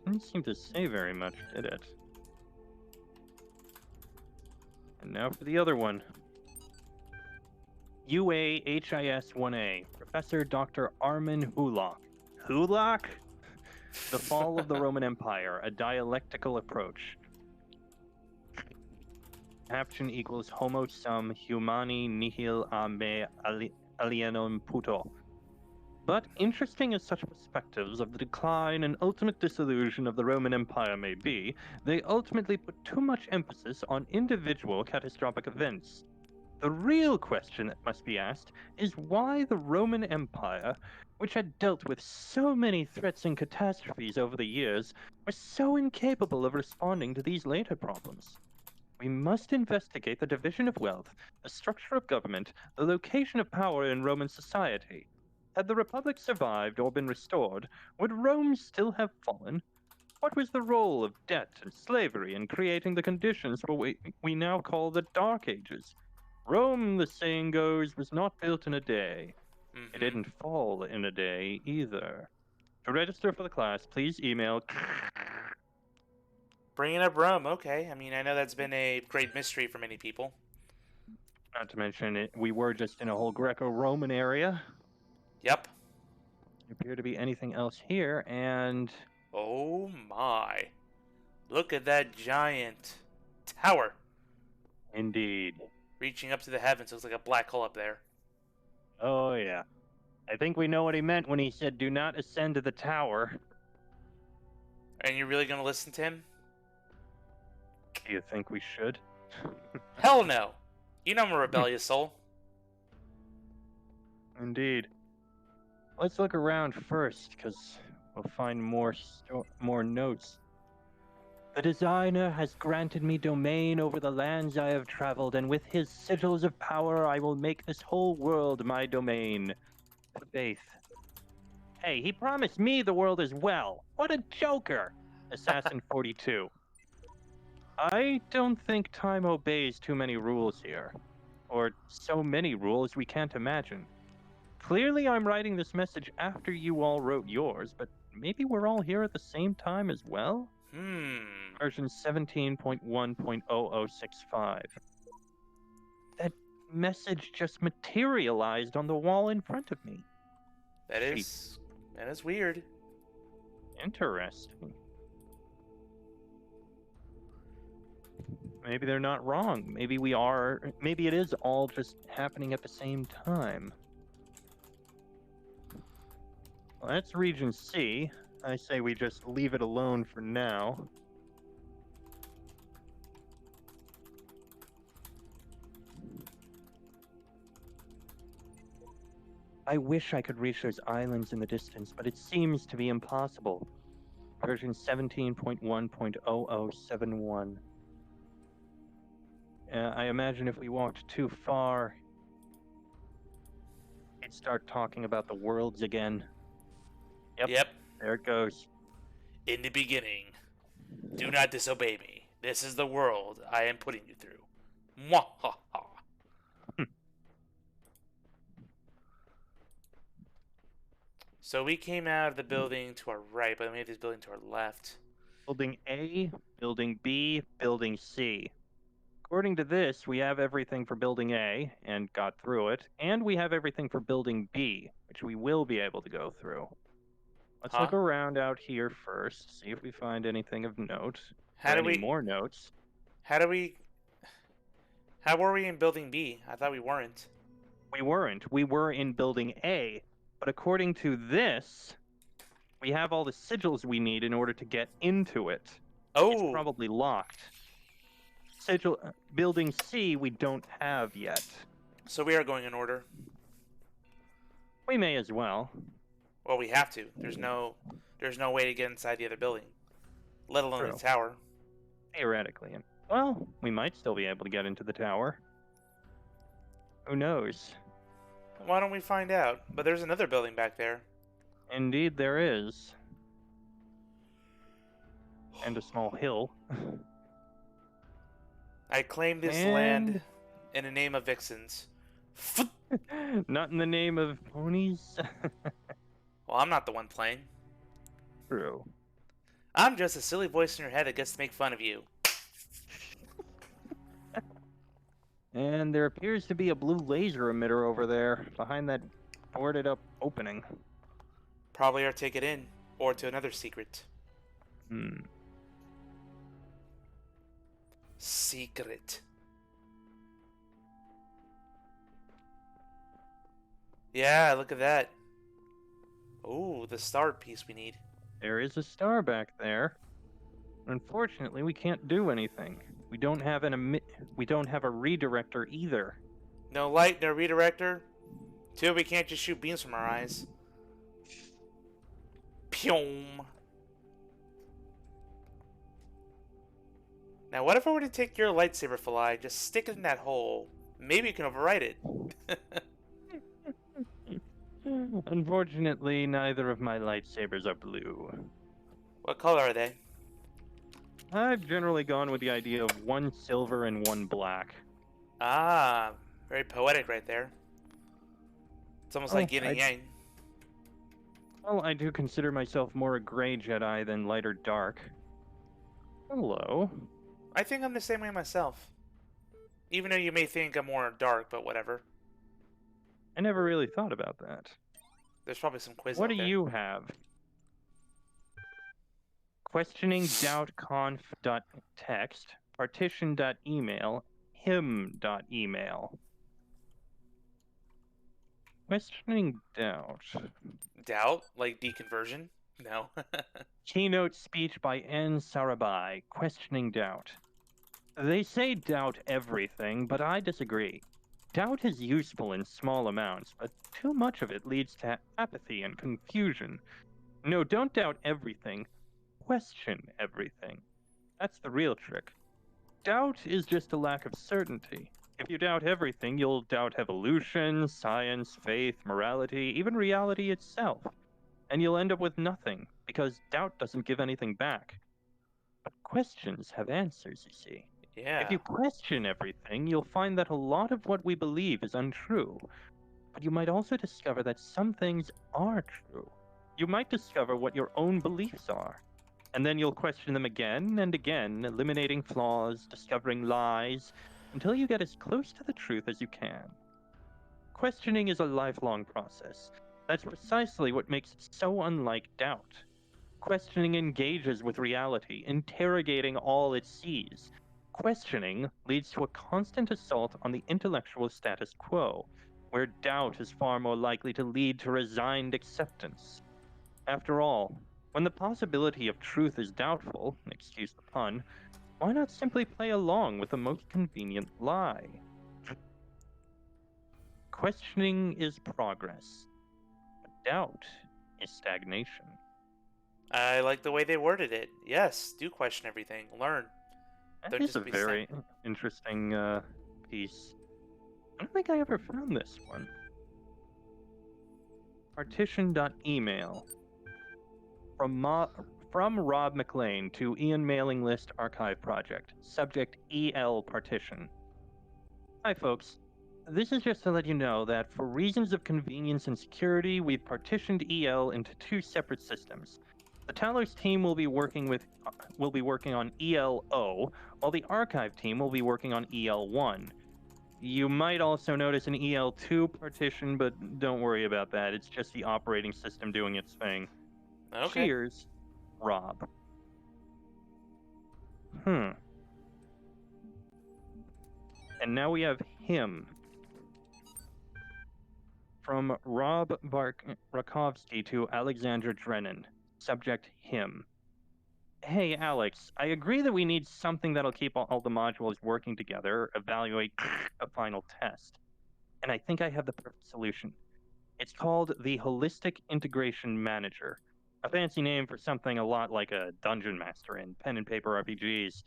Speaker 2: Didn't seem to say very much, did it? And now for the other one. UAHIS-1A, Professor Dr. Armin Hulak. Hulak? The Fall of the Roman Empire, a dialectical approach. Caption equals homo sum humani nihil a me alienum puto. But interesting as such perspectives of the decline and ultimate dissolution of the Roman Empire may be, they ultimately put too much emphasis on individual catastrophic events. The real question that must be asked is why the Roman Empire, which had dealt with so many threats and catastrophes over the years, was so incapable of responding to these later problems. We must investigate the division of wealth, the structure of government, the location of power in Roman society. Had the Republic survived or been restored, would Rome still have fallen? What was the role of debt and slavery in creating the conditions for what we now call the Dark Ages? Rome, the saying goes, was not built in a day. It didn't fall in a day either. To register for the class, please email...
Speaker 1: Bringing up Rome, okay. I mean, I know that's been a great mystery for many people.
Speaker 2: Not to mention, we were just in a whole Greco-Roman area.
Speaker 1: Yep.
Speaker 2: There appear to be anything else here, and...
Speaker 1: Oh my. Look at that giant tower.
Speaker 2: Indeed.
Speaker 1: Reaching up to the heavens. Looks like a black hole up there.
Speaker 2: Oh, yeah. I think we know what he meant when he said, do not ascend to the tower.
Speaker 1: And you're really going to listen to him?
Speaker 2: Do you think we should?
Speaker 1: Hell no. You know I'm a rebellious soul.
Speaker 2: Indeed. Let's look around first, because we'll find more notes. The designer has granted me domain over the lands I have traveled, and with his sigils of power I will make this whole world my domain. Faith. Hey, he promised me the world as well. What a joker! Assassin 42. I don't think time obeys too many rules here. Or so many rules we can't imagine. Clearly I'm writing this message after you all wrote yours, but maybe we're all here at the same time as well? Version 17.1.0065. That message just materialized on the wall in front of me.
Speaker 1: That is weird.
Speaker 2: Interesting. Maybe they're not wrong. Maybe it is all just happening at the same time. Well, that's region C. I say we just leave it alone for now. I wish I could reach those islands in the distance, but it seems to be impossible. Version 17.1.0071. I imagine if we walked too far, it'd start talking about the worlds again. Yep. There it goes.
Speaker 1: In the beginning, do not disobey me. This is the world I am putting you through. Mwahaha. So we came out of the building to our right, but we made this building to our left.
Speaker 2: Building A, Building B, Building C. According to this, we have everything for Building A, and got through it, and we have everything for Building B, which we will be able to go through. Let's look around out here first, see if we find anything of note. More notes.
Speaker 1: How do we... How were we in Building B? I thought we weren't.
Speaker 2: We weren't. We were in Building A. But according to this, we have all the sigils we need in order to get into it. It's
Speaker 1: Oh!
Speaker 2: probably locked. Building C we don't have yet.
Speaker 1: So we are going in order.
Speaker 2: We may as well.
Speaker 1: Well, we have to. There's no way to get inside the other building. Let alone
Speaker 2: True.
Speaker 1: the tower.
Speaker 2: Theoretically. Well, we might still be able to get into the tower. Who knows?
Speaker 1: Why don't we find out? But there's another building back there.
Speaker 2: Indeed there is. And a small hill.
Speaker 1: I claim this land in the name of vixens.
Speaker 2: Not in the name of ponies.
Speaker 1: Well, I'm not the one playing.
Speaker 2: True.
Speaker 1: I'm just a silly voice in your head that gets to make fun of you.
Speaker 2: And there appears to be a blue laser emitter over there, behind that boarded up opening.
Speaker 1: Probably our ticket in, or to another secret. Secret. Yeah, look at that. Oh, the star piece we need.
Speaker 2: There is a star back there. Unfortunately, we can't do anything. We don't have a redirector either.
Speaker 1: No light, no redirector. Two, we can't just shoot beams from our eyes. Pyom. Now, what if I were to take your lightsaber, Falai, just stick it in that hole? Maybe you can override it.
Speaker 2: Unfortunately, neither of my lightsabers are blue.
Speaker 1: What color are they?
Speaker 2: I've generally gone with the idea of one silver and one black.
Speaker 1: Ah, very poetic right there. It's almost like yin and yang.
Speaker 2: Well, I do consider myself more a gray Jedi than light or dark. Hello.
Speaker 1: I think I'm the same way myself. Even though you may think I'm more dark, but whatever.
Speaker 2: I never really thought about that.
Speaker 1: There's probably some quiz
Speaker 2: What
Speaker 1: out
Speaker 2: do
Speaker 1: there.
Speaker 2: you have? Questioning.conf.text, partition.email, him.email. Questioning doubt.
Speaker 1: Doubt? Like deconversion? No.
Speaker 2: Keynote speech by N. Sarabhai, questioning doubt. They say doubt everything, but I disagree. Doubt is useful in small amounts, but too much of it leads to apathy and confusion. No, don't doubt everything. Question everything. That's the real trick. Doubt is just a lack of certainty. If you doubt everything, you'll doubt evolution, science, faith, morality, even reality itself. And you'll end up with nothing, because doubt doesn't give anything back. But questions have answers, you see.
Speaker 1: Yeah.
Speaker 2: If you question everything, you'll find that a lot of what we believe is untrue. But you might also discover that some things are true. You might discover what your own beliefs are. And then you'll question them again and again, eliminating flaws, discovering lies, until you get as close to the truth as you can. Questioning is a lifelong process. That's precisely what makes it so unlike doubt. Questioning engages with reality, interrogating all it sees. Questioning leads to a constant assault on the intellectual status quo, where doubt is far more likely to lead to resigned acceptance. After all, when the possibility of truth is doubtful, excuse the pun, why not simply play along with the most convenient lie? Questioning is progress. Doubt is stagnation.
Speaker 1: I like the way they worded it. Yes, do question everything. Learn.
Speaker 2: That
Speaker 1: Don't
Speaker 2: is a
Speaker 1: just be
Speaker 2: very interesting piece. I don't think I ever found this one. Partition.email. From Rob McLean to Ian Mailing List Archive Project. Subject EL partition. Hi folks. This is just to let you know that for reasons of convenience and security, we've partitioned EL into two separate systems. The Talos team will be working on ELO, while the archive team will be working on EL1. You might also notice an EL2 partition, but don't worry about that. It's just the operating system doing its thing.
Speaker 1: Okay.
Speaker 2: Cheers, Rob. And now we have him. From Rob Rakovsky to Alexandra Drennan. Subject him. Hey, Alex, I agree that we need something that'll keep all the modules working together, evaluate a final test. And I think I have the perfect solution. It's called the Holistic Integration Manager, a fancy name for something a lot like a dungeon master in pen and paper RPGs.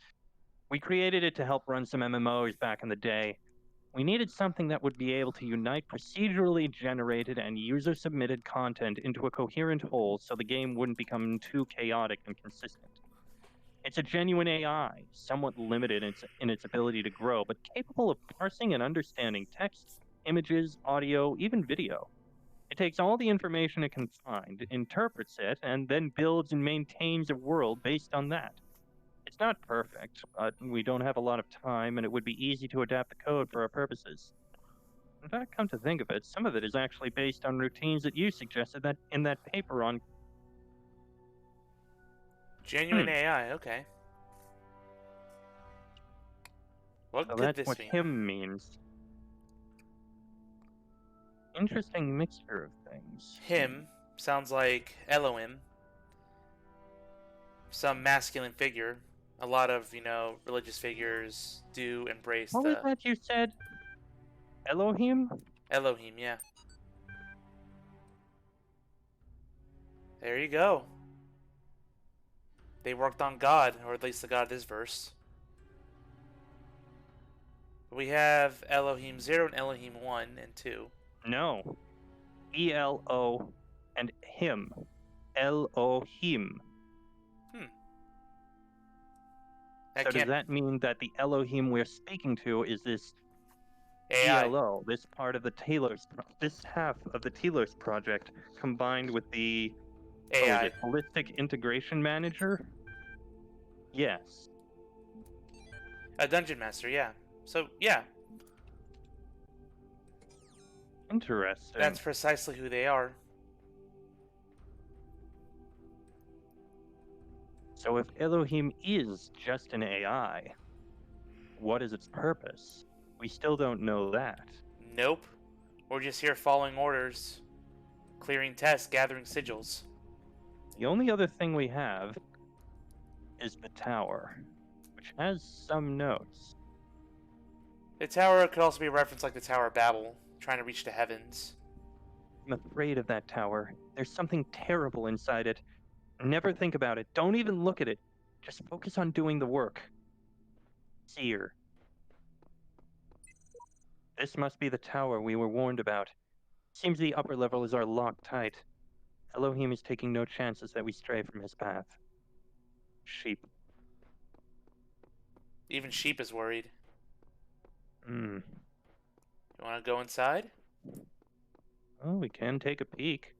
Speaker 2: We created it to help run some MMOs back in the day. We needed something that would be able to unite procedurally generated and user submitted content into a coherent whole so the game wouldn't become too chaotic and consistent. It's a genuine AI, somewhat limited in its ability to grow, but capable of parsing and understanding text, images, audio, even video. It takes all the information it can find, interprets it, and then builds and maintains a world based on that. It's not perfect, but we don't have a lot of time, and it would be easy to adapt the code for our purposes. In fact, come to think of it, some of it is actually based on routines that you suggested that in that paper on.
Speaker 1: Genuine AI, okay. What
Speaker 2: So
Speaker 1: could
Speaker 2: that's
Speaker 1: this
Speaker 2: what
Speaker 1: mean?
Speaker 2: him means. Interesting mixture of things.
Speaker 1: Him sounds like Elohim, some masculine figure. A lot of, religious figures do embrace
Speaker 2: What was
Speaker 1: the
Speaker 2: that you said? Elohim?
Speaker 1: Elohim, yeah. There you go. They worked on God, or at least the God of this verse. We have Elohim 0 and Elohim 1 and 2.
Speaker 2: No. ELO and him. Elohim.
Speaker 1: That
Speaker 2: So does
Speaker 1: can't
Speaker 2: that mean that the Elohim we're speaking to is this
Speaker 1: AI.
Speaker 2: ELO, this part of the this half of the Talos project, combined with the
Speaker 1: AI.
Speaker 2: Holistic Integration Manager? Yes.
Speaker 1: A dungeon master, yeah. So, yeah,
Speaker 2: Interesting.
Speaker 1: that's precisely who they are.
Speaker 2: So if Elohim is just an AI, what is its purpose? We still don't know that.
Speaker 1: Nope. We're just here following orders, clearing tests, gathering sigils.
Speaker 2: The only other thing we have is the tower, which has some notes.
Speaker 1: The tower could also be referenced like the Tower of Babel, trying to reach the heavens.
Speaker 2: I'm afraid of that tower. There's something terrible inside it. Never think about it. Don't even look at it. Just focus on doing the work. Seer. This must be the tower we were warned about. Seems the upper levels are locked tight. Elohim is taking no chances that we stray from his path. Sheep.
Speaker 1: Even sheep is worried.
Speaker 2: Hmm.
Speaker 1: You want to go inside?
Speaker 2: Oh, we can take a peek.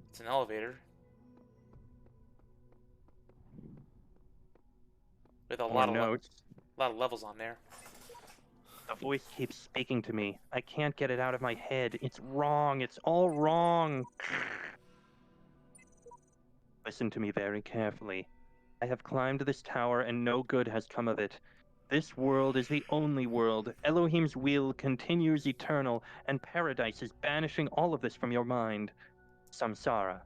Speaker 1: It's an elevator. With a
Speaker 2: More
Speaker 1: lot of
Speaker 2: notes.
Speaker 1: levels on there.
Speaker 2: The voice keeps speaking to me. I can't get it out of my head. It's wrong. It's all wrong. Listen to me very carefully. I have climbed this tower and no good has come of it. This world is the only world. Elohim's will continues eternal, and paradise is banishing all of this from your mind. Samsara.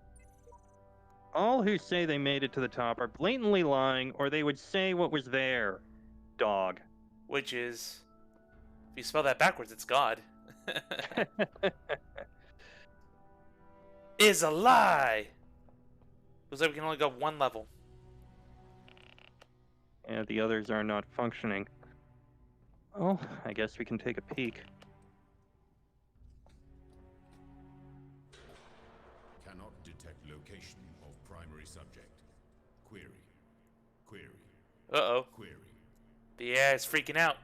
Speaker 2: All who say they made it to the top are blatantly lying, or they would say what was there. Dog.
Speaker 1: Which is, if you spell that backwards, it's God. Is a lie! Looks like we can only go one level.
Speaker 2: And the others are not functioning. Well, I guess we can take a peek.
Speaker 4: Cannot detect location of primary subject. Query. Query.
Speaker 1: Uh-oh.
Speaker 4: Query.
Speaker 1: The AI is freaking out.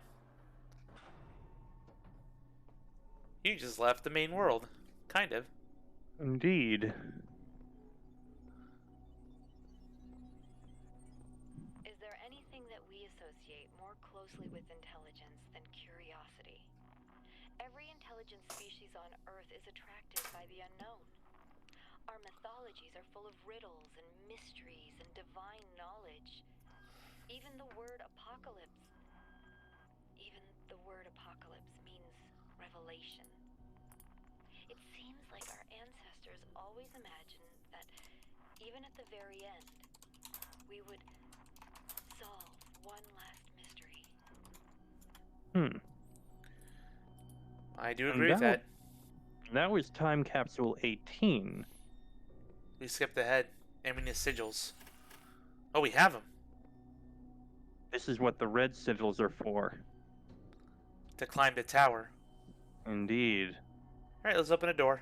Speaker 1: You just left the main world. Kind of.
Speaker 2: Indeed.
Speaker 3: Is there anything that we associate more closely with intelligence than curiosity? Every intelligent species on Earth is attracted by the unknown. Our mythologies are full of riddles and mysteries and divine knowledge. Even the word apocalypse means revelation. It seems like our ancestors always imagined that even at the very end, we would solve one last mystery.
Speaker 1: I do
Speaker 2: And
Speaker 1: agree with that.
Speaker 2: That was time capsule 18.
Speaker 1: We skipped ahead. And we need sigils. Oh, we have them.
Speaker 2: This is what the red sigils are for.
Speaker 1: To climb the tower.
Speaker 2: Indeed.
Speaker 1: Alright, let's open a door.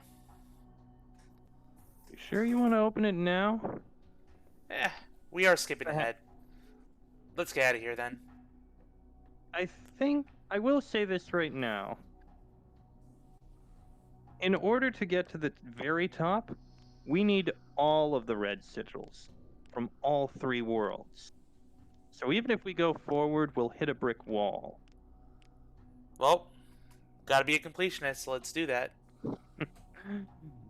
Speaker 2: You sure you want to open it now?
Speaker 1: We are skipping ahead. Let's get out of here then.
Speaker 2: I think I will say this right now. In order to get to the very top, we need all of the red sigils from all 3 worlds. So even if we go forward, we'll hit a brick wall.
Speaker 1: Well, gotta be a completionist, so let's do that.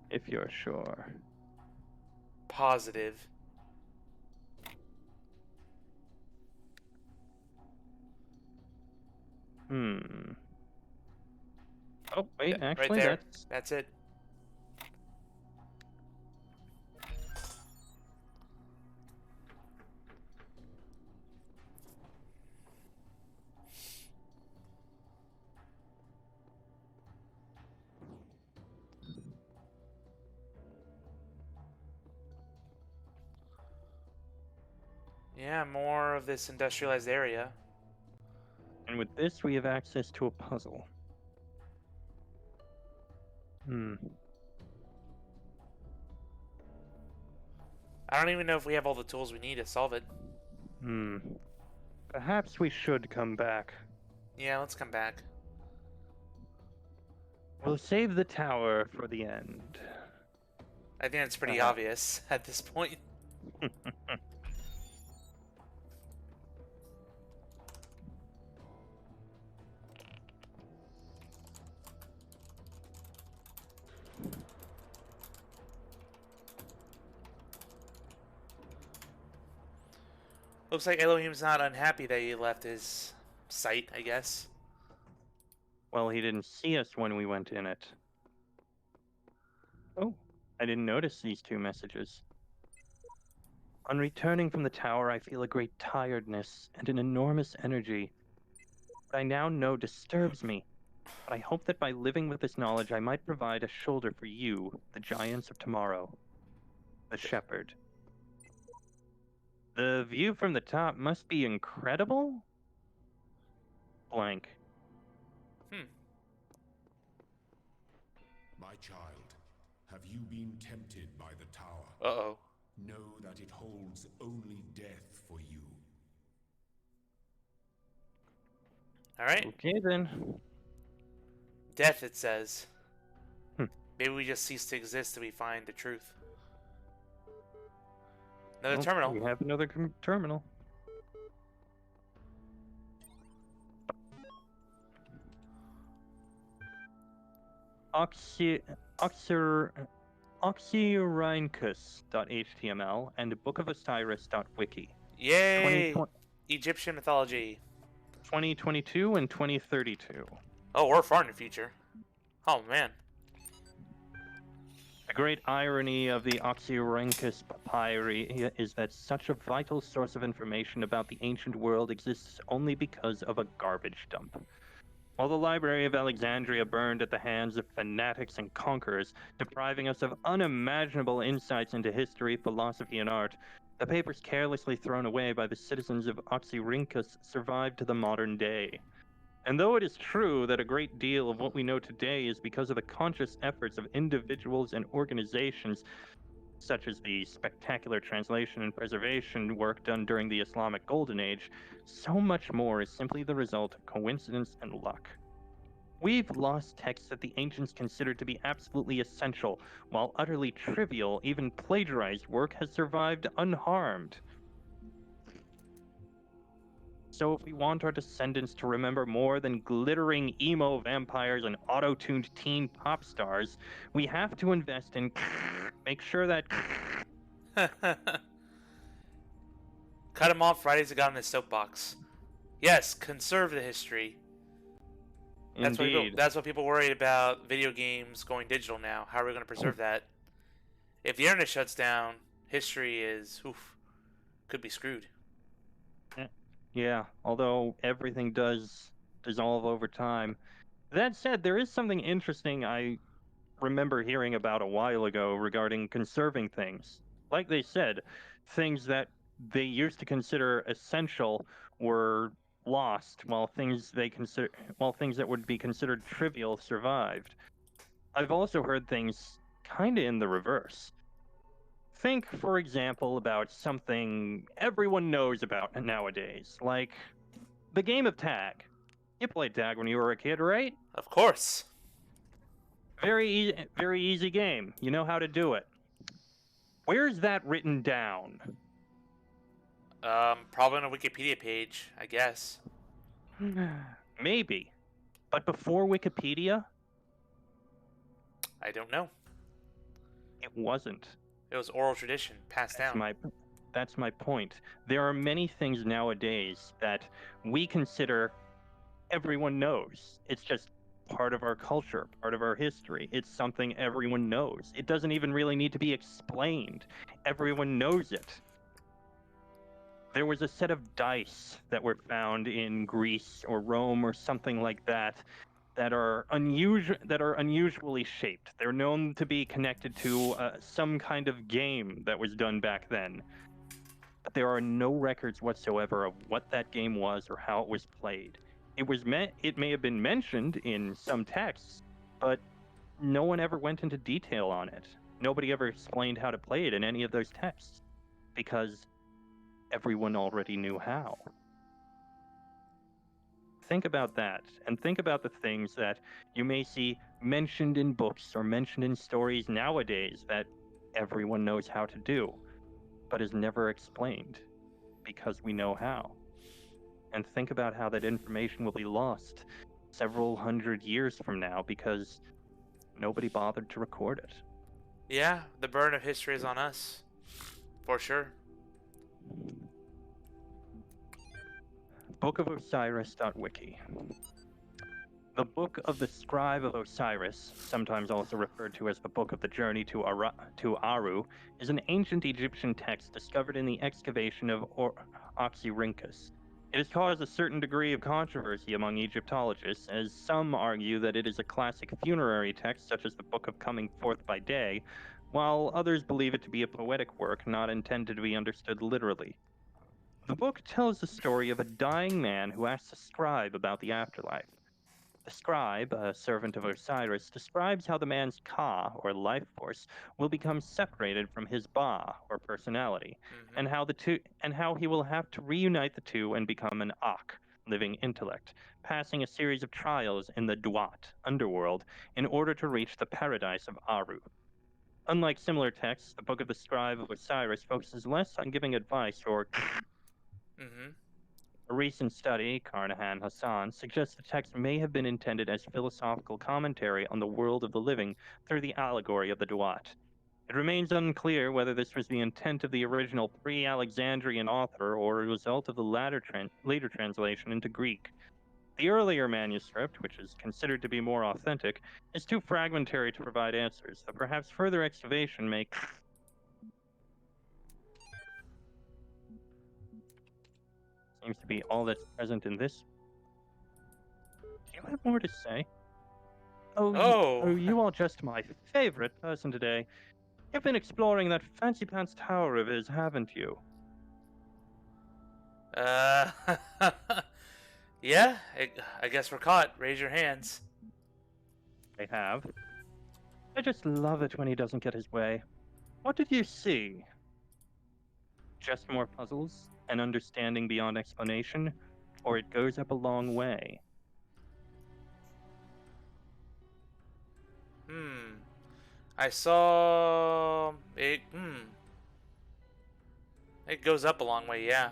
Speaker 2: If you're sure.
Speaker 1: Positive.
Speaker 2: Oh, wait,
Speaker 1: Yeah,
Speaker 2: actually,
Speaker 1: right there. That's it. Yeah, more of this industrialized area.
Speaker 2: And with this, we have access to a puzzle.
Speaker 1: I don't even know if we have all the tools we need to solve it.
Speaker 2: Perhaps we should come back.
Speaker 1: Yeah, let's come back.
Speaker 2: We'll save the tower for the end.
Speaker 1: I think it's pretty obvious at this point. Looks like Elohim's not unhappy that he left his site, I guess.
Speaker 2: Well, he didn't see us when we went in it. Oh, I didn't notice these 2 messages. On returning from the tower, I feel a great tiredness and an enormous energy. What I now know disturbs me, but I hope that by living with this knowledge, I might provide a shoulder for you, the giants of tomorrow. The Shepherd. The view from the top must be incredible? Blank.
Speaker 4: My child, have you been tempted by the tower?
Speaker 1: Uh-oh.
Speaker 4: Know that it holds only death for you.
Speaker 1: Alright.
Speaker 2: Okay, then.
Speaker 1: Death, it says. Maybe we just cease to exist till we find the truth. Another terminal.
Speaker 2: We have another terminal. Oxyrhynchus.html and bookofosiris.wiki.
Speaker 1: Yay! Egyptian mythology.
Speaker 2: 2022 and 2032.
Speaker 1: Oh, we're far in the future. Oh, man.
Speaker 2: The great irony of the Oxyrhynchus papyri is that such a vital source of information about the ancient world exists only because of a garbage dump. While the Library of Alexandria burned at the hands of fanatics and conquerors, depriving us of unimaginable insights into history, philosophy, and art, the papers carelessly thrown away by the citizens of Oxyrhynchus survived to the modern day. And though it is true that a great deal of what we know today is because of the conscious efforts of individuals and organizations, such as the spectacular translation and preservation work done during the Islamic Golden Age, so much more is simply the result of coincidence and luck. We've lost texts that the ancients considered to be absolutely essential, while utterly trivial, even plagiarized work has survived unharmed. So if we want our descendants to remember more than glittering emo vampires and auto-tuned teen pop stars, we have to invest in make sure that
Speaker 1: Cut him off right as he got on his soapbox. Yes, conserve the history.
Speaker 2: indeed.
Speaker 1: That's what people worried about video games going digital now. How are we going to preserve that? If the internet shuts down, history is could be screwed.
Speaker 2: Yeah, although everything does dissolve over time. That said, there is something interesting I remember hearing about a while ago regarding conserving things. Like they said, things that they used to consider essential were lost, while things that would be considered trivial survived. I've also heard things kind of in the reverse. Think, for example, about something everyone knows about nowadays, like the game of tag. You played tag when you were a kid, right?
Speaker 1: Of course.
Speaker 2: Very easy game. You know how to do it. Where's that written down?
Speaker 1: Probably on a Wikipedia page, I guess.
Speaker 2: Maybe. But before Wikipedia,
Speaker 1: I don't know.
Speaker 2: it wasn't.
Speaker 1: It was oral tradition passed down.
Speaker 2: That's my point. There are many things nowadays that we consider everyone knows. It's just part of our culture, part of our history. It's something everyone knows. It doesn't even really need to be explained. Everyone knows it. There was a set of dice that were found in Greece or Rome or something like that that are unusually shaped. They're known to be connected to some kind of game that was done back then. But there are no records whatsoever of what that game was or how it was played. It may have been mentioned in some texts, but no one ever went into detail on it. Nobody ever explained how to play it in any of those texts because everyone already knew how. Think about that, and think about the things that you may see mentioned in books or mentioned in stories nowadays that everyone knows how to do, but is never explained because we know how. And think about how that information will be lost several hundred years from now because nobody bothered to record it.
Speaker 1: Yeah, the burden of history is on us. For sure.
Speaker 2: Book of Osiris.wiki. The Book of the Scribe of Osiris, sometimes also referred to as the Book of the Journey to Aru, is an ancient Egyptian text discovered in the excavation of Oxyrhynchus. It has caused a certain degree of controversy among Egyptologists, as some argue that it is a classic funerary text such as the Book of Coming Forth by Day, while others believe it to be a poetic work not intended to be understood literally. The book tells the story of a dying man who asks a scribe about the afterlife. The scribe, a servant of Osiris, describes how the man's ka, or life force, will become separated from his ba, or personality, and how he will have to reunite the two and become an ak, living intellect, passing a series of trials in the duat, underworld, in order to reach the paradise of Aru. Unlike similar texts, the Book of the Scribe of Osiris focuses less on giving advice or
Speaker 1: Mm-hmm.
Speaker 2: A recent study, Carnahan Hassan, suggests the text may have been intended as philosophical commentary on the world of the living through the allegory of the Duat. It remains unclear whether this was the intent of the original pre-Alexandrian author or a result of the later translation into Greek. The earlier manuscript, which is considered to be more authentic, is too fragmentary to provide answers, so perhaps further excavation may seems to be all that's present in this. Do you have more to say? Oh, you are just my favorite person today. You've been exploring that fancy pants tower of his, haven't you?
Speaker 1: Uh, yeah, I guess we're caught. Raise your hands.
Speaker 2: I have. I just love it when he doesn't get his way. What did you see? Just more puzzles? An understanding beyond explanation? Or it goes up a long way?
Speaker 1: I saw it. It goes up a long way, yeah.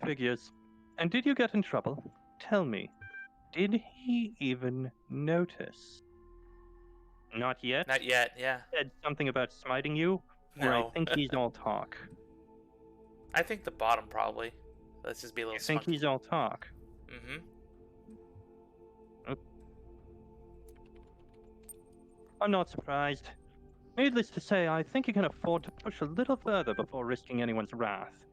Speaker 2: Figures. And did you get in trouble? Tell me, did he even notice? Not yet?
Speaker 1: Not yet. Yeah.
Speaker 2: Said something about smiting you? Or I
Speaker 1: No.
Speaker 2: think he's all talk.
Speaker 1: I think the bottom probably. Let's just be a little
Speaker 2: You think
Speaker 1: spunky.
Speaker 2: he's all talk?
Speaker 1: Mm-hmm.
Speaker 2: I'm not surprised. Needless to say, I think you can afford to push a little further before risking anyone's wrath.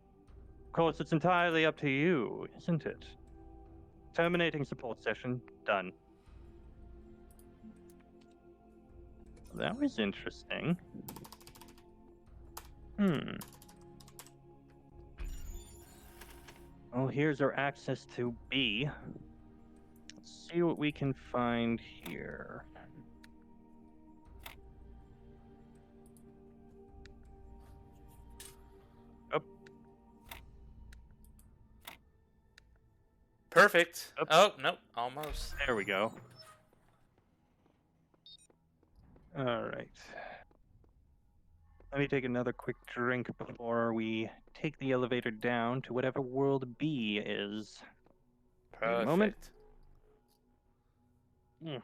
Speaker 2: Of course, it's entirely up to you, isn't it? Terminating support session, done. That was interesting. Well, here's our access to B. Let's see what we can find here.
Speaker 1: Perfect.
Speaker 2: Oops.
Speaker 1: Oh, nope. Almost.
Speaker 2: There we go. Alright. Let me take another quick drink before we take the elevator down to whatever world B is.
Speaker 1: Perfect.
Speaker 2: moment.
Speaker 1: We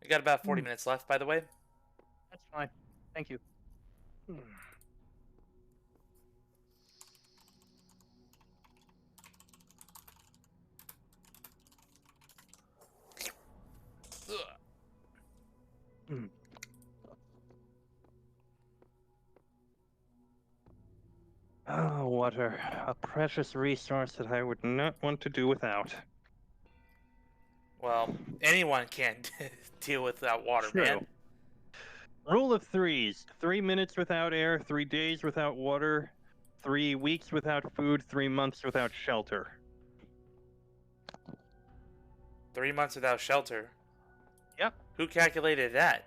Speaker 1: got about 40 minutes left, by the way.
Speaker 2: That's fine. Thank you. Oh, water. A precious resource that I would not want to do without.
Speaker 1: Well, anyone can't deal with that water,
Speaker 2: True.
Speaker 1: man.
Speaker 2: Rule of threes. 3 minutes without air, 3 days without water, 3 weeks without food, 3 months without shelter.
Speaker 1: 3 months without shelter.
Speaker 2: Yep.
Speaker 1: Who calculated that?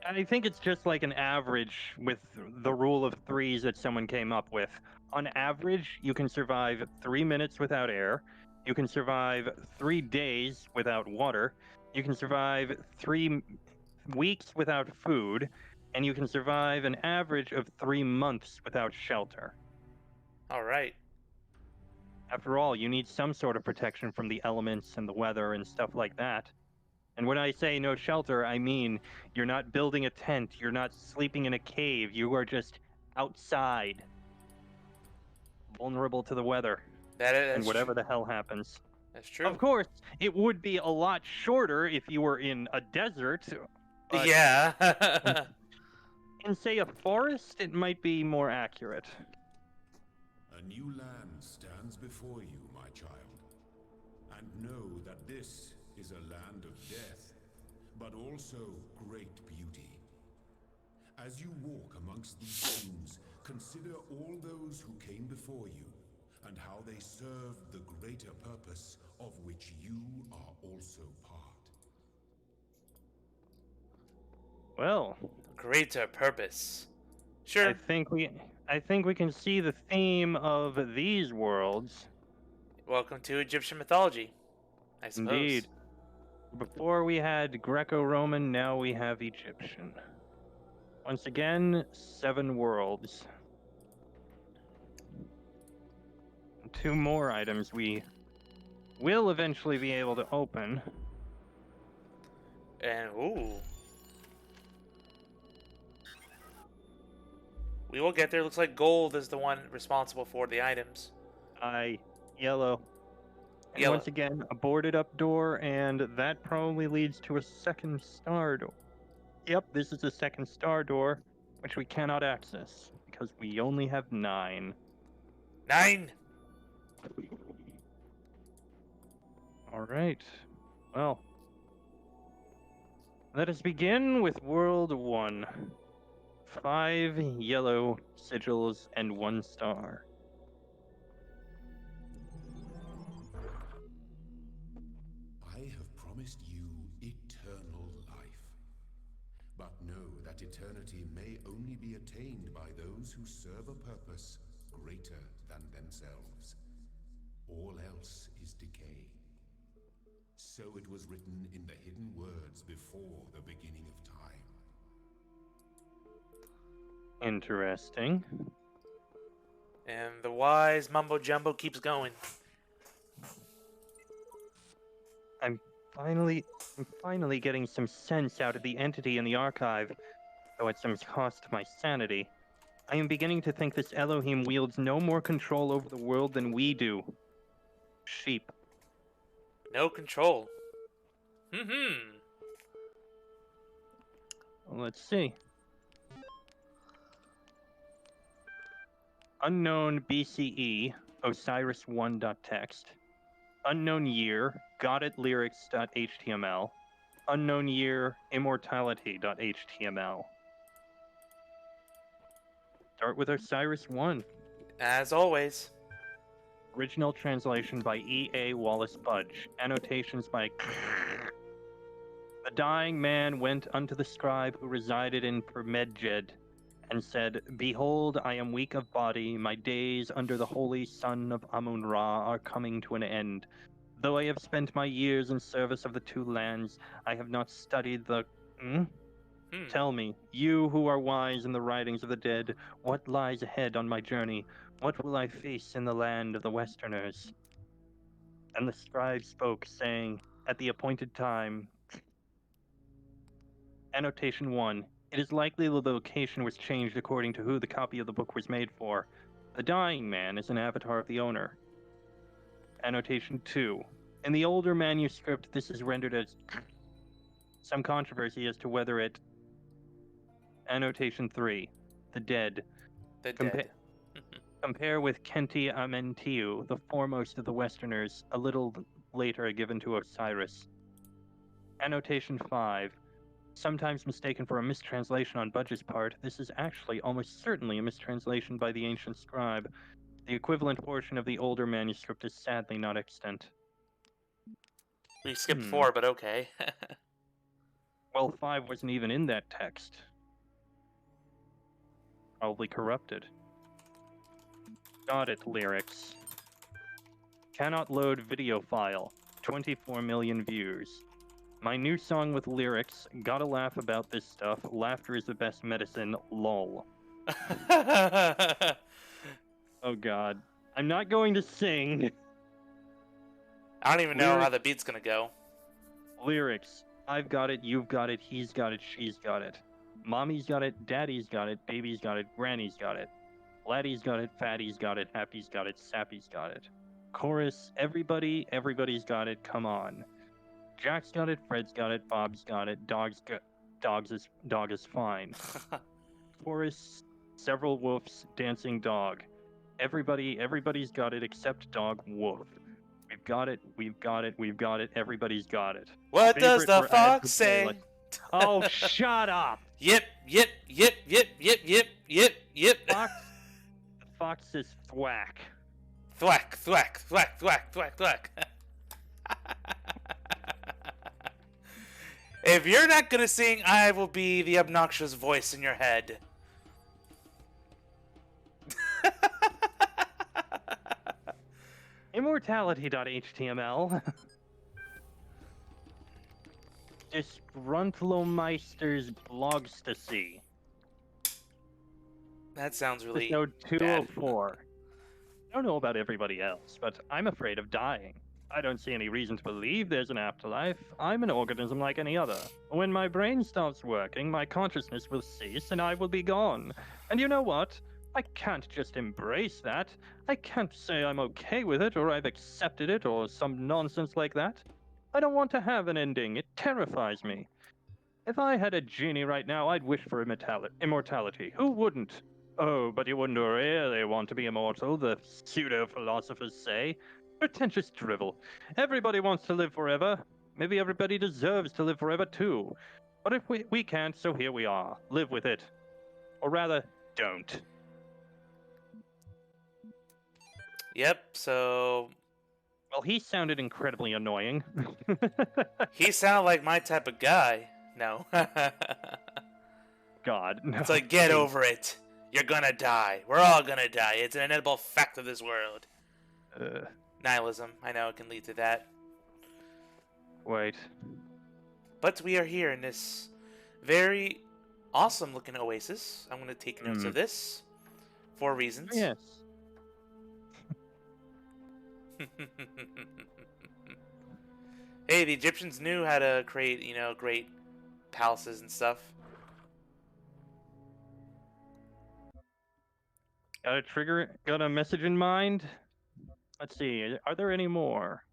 Speaker 2: I think it's just like an average with the rule of threes that someone came up with. On average, you can survive 3 minutes without air. You can survive 3 days without water. You can survive 3 weeks without food. And you can survive an average of 3 months without shelter.
Speaker 1: All right.
Speaker 2: After all, you need some sort of protection from the elements and the weather and stuff like that. And when I say no shelter, I mean you're not building a tent, you're not sleeping in a cave, you are just outside, vulnerable to the weather and whatever the hell happens.
Speaker 1: That's true.
Speaker 2: Of course, it would be a lot shorter if you were in a desert. But
Speaker 1: Yeah.
Speaker 2: in, say, a forest, it might be more accurate.
Speaker 4: A new land stands before you, my child. And know that this is a land of death, but also great beauty. As you walk amongst these tombs, consider all those who came before you, and how they served the greater purpose of which you are also part.
Speaker 2: Well,
Speaker 1: Greater purpose. Sure.
Speaker 2: I think we can see the theme of these worlds.
Speaker 1: Welcome to Egyptian mythology, I suppose.
Speaker 2: Indeed. Before we had Greco-Roman, now we have Egyptian. Once again, 7 worlds. 2 more items we will eventually be able to open.
Speaker 1: And ooh. We will get there. Looks like gold is the one responsible for the items.
Speaker 2: Yellow. And
Speaker 1: Yellow.
Speaker 2: once again, a boarded up door, and that probably leads to a second star door. Yep, this is a second star door, which we cannot access, because we only have 9.
Speaker 1: 9!
Speaker 2: Alright. Well. Let us begin with World 1. 5 yellow sigils and 1 star.
Speaker 4: I have promised you eternal life. But know that eternity may only be attained by those who serve a purpose greater than themselves. All else is decay. So it was written in the hidden words before the beginning of time.
Speaker 2: Interesting.
Speaker 1: And the wise mumbo jumbo keeps going.
Speaker 2: I'm finally getting some sense out of the entity in the archive, though at some cost to my sanity. I am beginning to think this Elohim wields no more control over the world than we do. Sheep.
Speaker 1: No control.
Speaker 2: Let's see. Unknown BCE, Osiris1.txt. Unknown year, gotitlyrics.html. Unknown year, immortality.html. Start with Osiris1.
Speaker 1: As always.
Speaker 2: Original translation by E.A. Wallace Budge. Annotations by... The dying man went unto the scribe who resided in Permedjed, and said, Behold, I am weak of body, my days under the holy sun of Amun-Ra are coming to an end. Though I have spent my years in service of the two lands, I have not studied the... Tell me, you who are wise in the writings of the dead, what lies ahead on my journey? What will I face in the land of the Westerners? And the scribe spoke, saying, At the appointed time... Annotation 1. It is likely the location was changed according to who the copy of the book was made for. The dying man is an avatar of the owner. Annotation 2. In the older manuscript, this is rendered as some controversy as to whether it... Annotation 3. The dead.
Speaker 1: The dead.
Speaker 2: Compare with Kenti Amentiu, the foremost of the Westerners, a little later given to Osiris. Annotation 5. Sometimes mistaken for a mistranslation on Budge's part, this is actually almost certainly a mistranslation by the ancient scribe. The equivalent portion of the older manuscript is sadly not extant.
Speaker 1: We skipped 4, but okay.
Speaker 2: Well, 5 wasn't even in that text. Probably corrupted. Got it, lyrics. Cannot load video file. 24 million views. My new song with lyrics, gotta laugh about this stuff, laughter is the best medicine, lol. Oh god. I'm not going to sing.
Speaker 1: I don't even know how the beat's gonna go.
Speaker 2: Lyrics. I've got it, you've got it, he's got it, she's got it. Mommy's got it, daddy's got it, baby's got it, granny's got it. Laddie's got it, fatty's got it, happy's got it, sappy's got it. Chorus, everybody's got it, come on. Jack's got it, Fred's got it, Bob's got it, dog is fine. Chorus, several woofs, dancing dog. Everybody's got it except dog woof. We've got it, everybody's got it.
Speaker 1: What does the fox say?
Speaker 2: Oh, shut up!
Speaker 1: Yip.
Speaker 2: Fox says thwack.
Speaker 1: Thwack. If you're not gonna sing, I will be the obnoxious voice in your head.
Speaker 2: Immortality.html. Disgruntlemeister's blogstasy.
Speaker 1: That sounds really
Speaker 2: Episode
Speaker 1: bad.
Speaker 2: 204. I don't know about everybody else, but I'm afraid of dying. I don't see any reason to believe there's an afterlife. I'm an organism like any other. When my brain stops working, my consciousness will cease and I will be gone. And you know what? I can't just embrace that. I can't say I'm okay with it or I've accepted it or some nonsense like that. I don't want to have an ending. It terrifies me. If I had a genie right now, I'd wish for immortality. Who wouldn't? Oh, but you wouldn't really want to be immortal, the pseudo-philosophers say. Pretentious drivel. Everybody wants to live forever. Maybe everybody deserves to live forever too. But if we can't, so here we are. Live with it. Or rather, don't.
Speaker 1: Yep, so...
Speaker 2: Well, he sounded incredibly annoying.
Speaker 1: He sounded like my type of guy. No.
Speaker 2: God, no.
Speaker 1: It's like, get over it. You're gonna die. We're all gonna die. It's an inevitable fact of this world. Nihilism. I know it can lead to that.
Speaker 2: Wait.
Speaker 1: But we are here in this very awesome looking oasis. I'm going to take notes of this. 4 reasons.
Speaker 2: Yes.
Speaker 1: Hey, the Egyptians knew how to create, great palaces and stuff.
Speaker 2: Got a message in mind? Let's see, are there any more?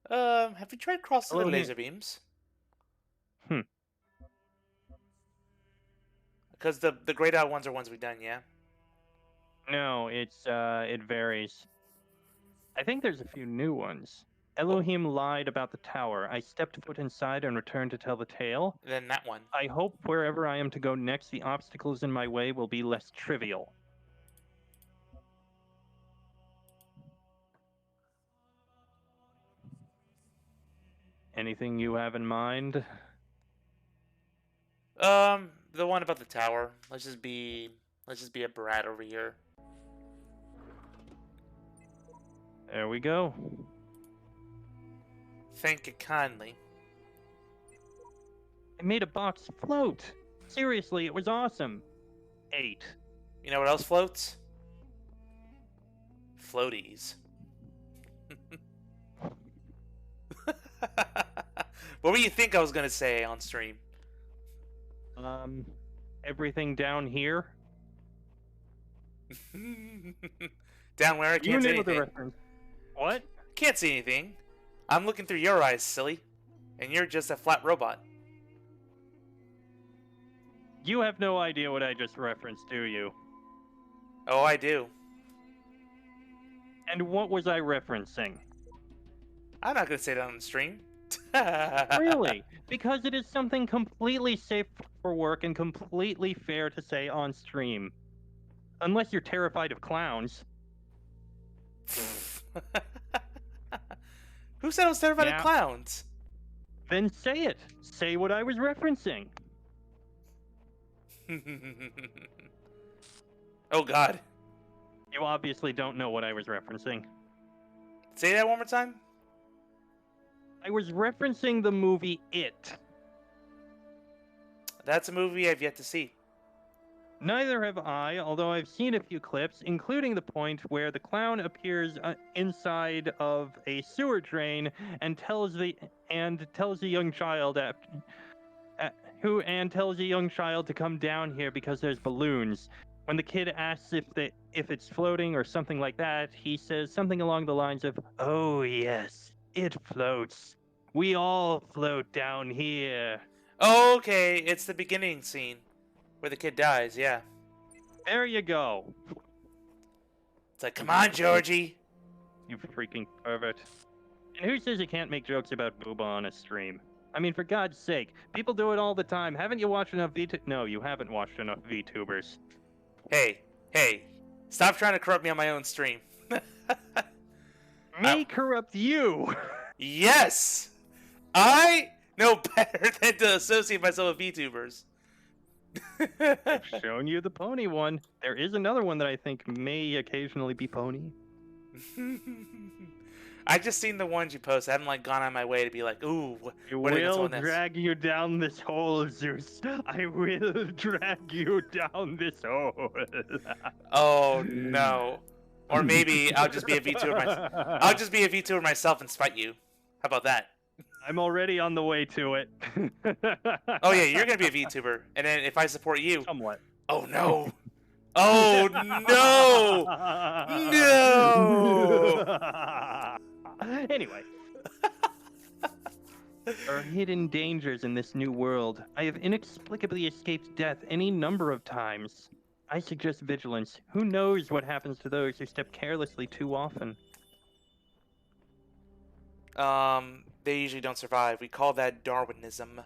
Speaker 1: Have you tried crossing the
Speaker 2: Hello,
Speaker 1: laser beams?
Speaker 2: Hmm.
Speaker 1: Because the grayed out ones are ones we've done, yeah?
Speaker 2: No, it varies. I think there's a few new ones. Elohim lied about the tower. I stepped foot inside and returned to tell the tale.
Speaker 1: Then that one.
Speaker 2: I hope wherever I am to go next, the obstacles in my way will be less trivial. Anything you have in mind?
Speaker 1: The one about the tower. Let's just be a brat over here.
Speaker 2: There we go.
Speaker 1: Thank you kindly.
Speaker 2: I made a box float. Seriously, it was awesome. 8.
Speaker 1: You know what else floats? Floaties. What do you think I was gonna say on stream?
Speaker 2: Everything down here.
Speaker 1: Down where I can't see
Speaker 2: You know the
Speaker 1: anything.
Speaker 2: reference. What?
Speaker 1: Can't see anything. I'm looking through your eyes, silly. And you're just a flat robot.
Speaker 2: You have no idea what I just referenced, do you?
Speaker 1: Oh, I do.
Speaker 2: And what was I referencing?
Speaker 1: I'm not gonna say that on the stream.
Speaker 2: Really? Because it is something completely safe for work and completely fair to say on stream. Unless you're terrified of clowns.
Speaker 1: Who said I was terrified
Speaker 2: Yeah.
Speaker 1: of clowns?
Speaker 2: Then say it. Say what I was referencing.
Speaker 1: Oh God.
Speaker 2: You obviously don't know what I was referencing.
Speaker 1: Say that one more time.
Speaker 2: I was referencing the movie It.
Speaker 1: That's a movie I've yet to see.
Speaker 2: Neither have I, although I've seen a few clips, including the point where the clown appears inside of a sewer drain and tells the young child tells a young child to come down here because there's balloons. When the kid asks if it's floating or something like that, he says something along the lines of, "Oh yes, it floats. We all float down here."
Speaker 1: Oh, okay, it's the beginning scene where the kid dies. Yeah.
Speaker 2: There you go.
Speaker 1: It's like, come on, Georgie.
Speaker 2: You freaking pervert. And who says you can't make jokes about booba on a stream? I mean, for God's sake, people do it all the time. Haven't you watched enough No, you haven't watched enough VTubers.
Speaker 1: Hey, stop trying to corrupt me on my own stream.
Speaker 2: Me corrupt you!
Speaker 1: Yes! I know better than to associate myself with VTubers.
Speaker 2: I've shown you the pony one. There is another one that I think may occasionally be pony.
Speaker 1: I just seen the ones you post. I haven't like gone on my way to be like, ooh,
Speaker 2: I
Speaker 1: what are
Speaker 2: will drag you down this hole, Zeus. I will drag you down this hole.
Speaker 1: Oh no. Or maybe I'll just be a VTuber I'll just be a VTuber myself and spite you. How about that?
Speaker 2: I'm already on the way to it.
Speaker 1: Oh yeah, you're gonna be a VTuber, and then if I support you,
Speaker 2: Somewhat.
Speaker 1: oh no, oh no, no.
Speaker 2: Anyway. There are hidden dangers in this new world. I have inexplicably escaped death any number of times. I suggest vigilance. Who knows what happens to those who step carelessly too often?
Speaker 1: They usually don't survive. We call that Darwinism.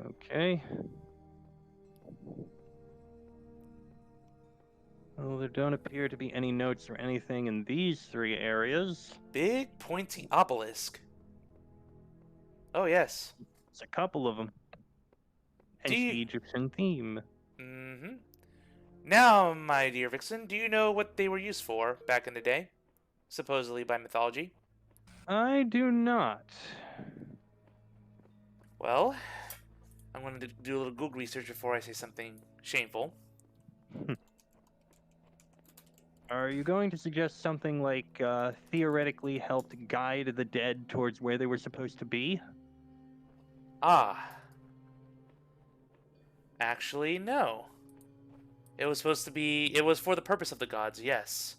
Speaker 2: Okay. Well, there don't appear to be any notes or anything in these 3 areas.
Speaker 1: Big pointy obelisk. Oh yes.
Speaker 2: It's a couple of them. Hence the Egyptian theme.
Speaker 1: Mm-hmm. Now, my dear Vixen, do you know what they were used for back in the day? Supposedly by mythology.
Speaker 2: I do not.
Speaker 1: Well, I'm going to do a little Google research before I say something shameful.
Speaker 2: Are you going to suggest something like theoretically helped guide the dead towards where they were supposed to be?
Speaker 1: Ah. Actually, no. It was supposed to be... It was for the purpose of the gods, yes.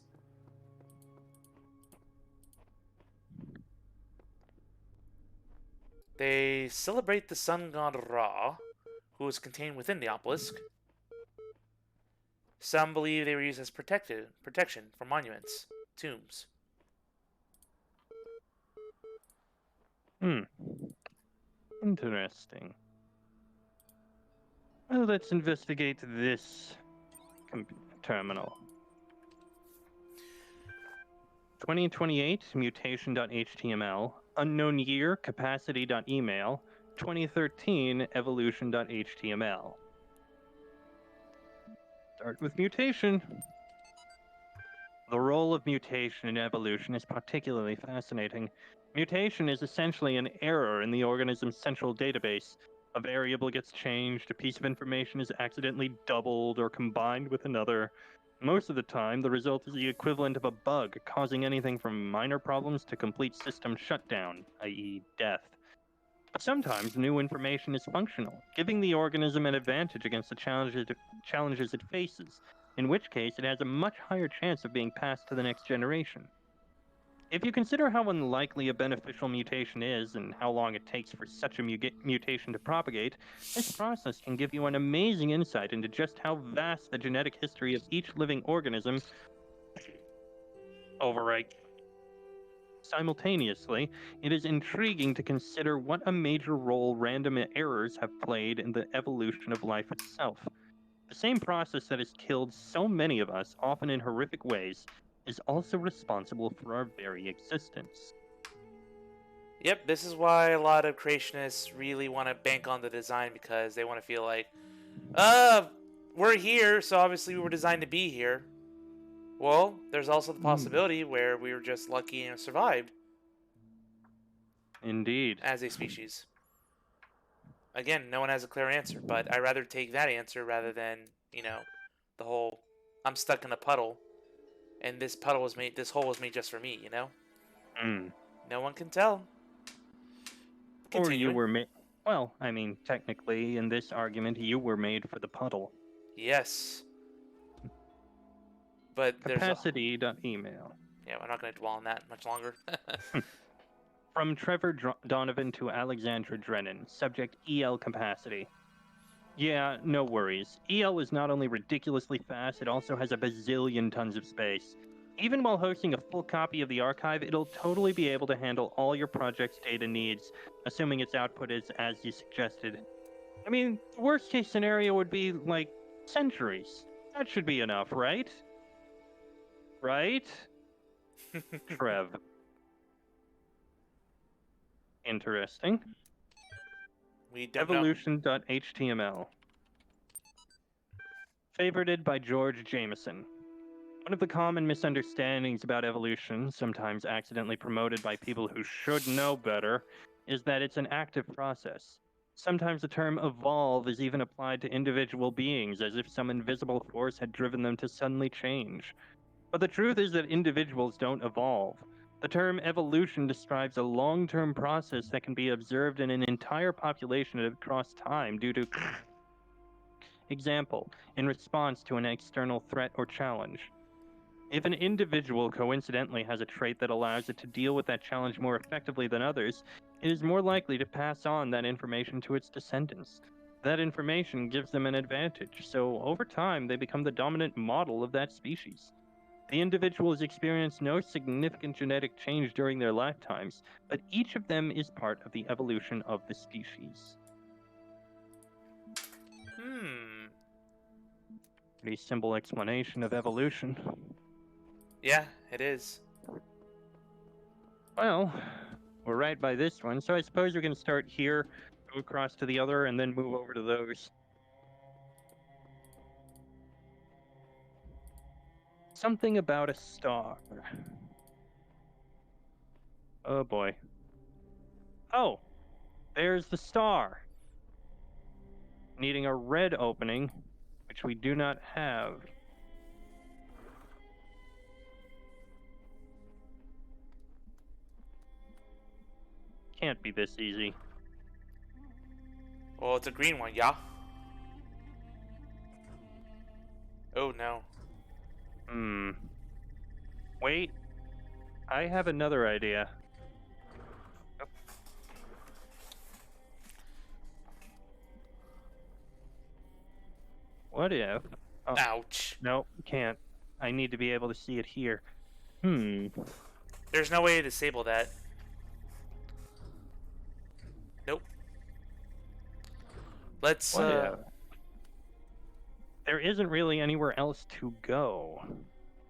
Speaker 1: They celebrate the sun god Ra, who is contained within the obelisk. Some believe they were used as protection for monuments, tombs.
Speaker 2: Interesting. Well, let's investigate this terminal. 2028 mutation.html, unknown year capacity.email, 2013 evolution.html. Start with mutation. The role of mutation in evolution is particularly fascinating. Mutation is essentially an error in the organism's central database. A variable gets changed, a piece of information is accidentally doubled or combined with another. Most of the time, the result is the equivalent of a bug, causing anything from minor problems to complete system shutdown, i.e., death. But sometimes new information is functional, giving the organism an advantage against the challenges it faces, in which case it has a much higher chance of being passed to the next generation. If you consider how unlikely a beneficial mutation is and how long it takes for such a mutation to propagate, this process can give you an amazing insight into just how vast the genetic history of each living organism. Overwrite. Simultaneously, it is intriguing to consider what a major role random errors have played in the evolution of life itself. The same process that has killed so many of us, often in horrific ways, is also responsible for our very existence.
Speaker 1: Yep, this is why a lot of creationists really want to bank on the design, because they want to feel like, we're here, so obviously we were designed to be here. Well, there's also the possibility where we were just lucky and survived
Speaker 2: Indeed.
Speaker 1: as a species. Again, no one has a clear answer, but I'd rather take that answer rather than, the whole I'm stuck in a puddle and this hole was made just for me, No one can tell.
Speaker 2: Or you
Speaker 1: Continuing.
Speaker 2: were made. Well, I mean, technically, in this argument, you were made for the puddle.
Speaker 1: Yes. But there's
Speaker 2: Capacity.email.
Speaker 1: Yeah, we're not going to dwell on that much longer.
Speaker 2: From Trevor Donovan to Alexandra Drennan. Subject EL capacity. Yeah, no worries. EL is not only ridiculously fast, it also has a bazillion tons of space. Even while hosting a full copy of the archive, it'll totally be able to handle all your project's data needs, assuming its output is as you suggested. I mean, the worst case scenario would be, like, centuries. That should be enough, right? Right? Trev. Interesting.
Speaker 1: We don't know.
Speaker 2: Evolution.html. Favorited by George Jameson. One of the common misunderstandings about evolution, sometimes accidentally promoted by people who should know better, is that it's an active process. Sometimes the term evolve is even applied to individual beings as if some invisible force had driven them to suddenly change. But the truth is that individuals don't evolve. The term evolution describes a long-term process that can be observed in an entire population across time due to example, in response to an external threat or challenge. If an individual coincidentally has a trait that allows it to deal with that challenge more effectively than others, it is more likely to pass on that information to its descendants. That information gives them an advantage, so over time they become the dominant model of that species. The individuals experience no significant genetic change during their lifetimes, but each of them is part of the evolution of the species. Pretty simple explanation of evolution.
Speaker 1: Yeah, it is.
Speaker 2: Well, we're right by this one, so I suppose we can start here, go across to the other, and then move over to those. Something about a star. Oh boy. Oh, there's the star. needing a red opening, which we do not have. Can't be this easy.
Speaker 1: Well, it's a green one, yeah. Oh no.
Speaker 2: Wait. I have another idea. What if... Oh,
Speaker 1: Ouch.
Speaker 2: no, can't. I need to be able to see it here.
Speaker 1: There's no way to disable that. Nope. Let's
Speaker 2: What if? There isn't really anywhere else to go.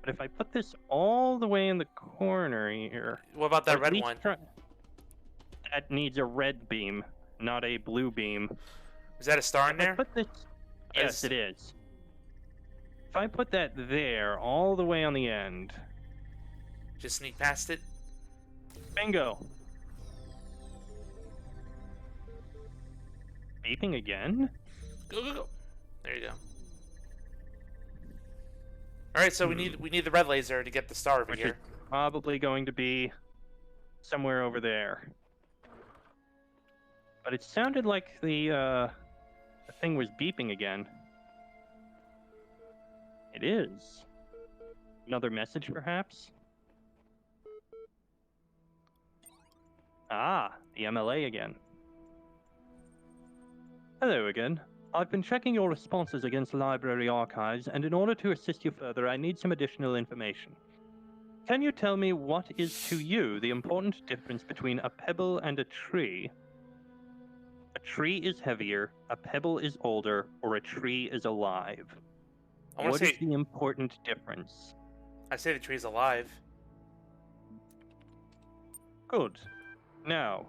Speaker 2: But if I put this all the way in the corner here...
Speaker 1: What about
Speaker 2: or
Speaker 1: that
Speaker 2: at
Speaker 1: red
Speaker 2: least
Speaker 1: one?
Speaker 2: That needs a red beam, not a blue beam.
Speaker 1: Is that a star in
Speaker 2: If I
Speaker 1: there?
Speaker 2: put this... Yes, it is. If I put that there, all the way on the end...
Speaker 1: Just sneak past it?
Speaker 2: Bingo! Beeping again?
Speaker 1: Go, go, go. There you go. Alright, so we need the red laser to get the star over
Speaker 2: Which
Speaker 1: here.
Speaker 2: is probably going to be somewhere over there. But it sounded like the thing was beeping again. It is. Another message, perhaps? Ah, the MLA again. Hello again. I've been checking your responses against library archives, and in order to assist you further, I need some additional information. Can you tell me what is to you the important difference between a pebble and a tree? A tree is heavier, a pebble is older, or a tree is alive?
Speaker 1: I want
Speaker 2: What
Speaker 1: to
Speaker 2: is
Speaker 1: say
Speaker 2: the important difference?
Speaker 1: I say the tree's alive.
Speaker 2: Good. Now,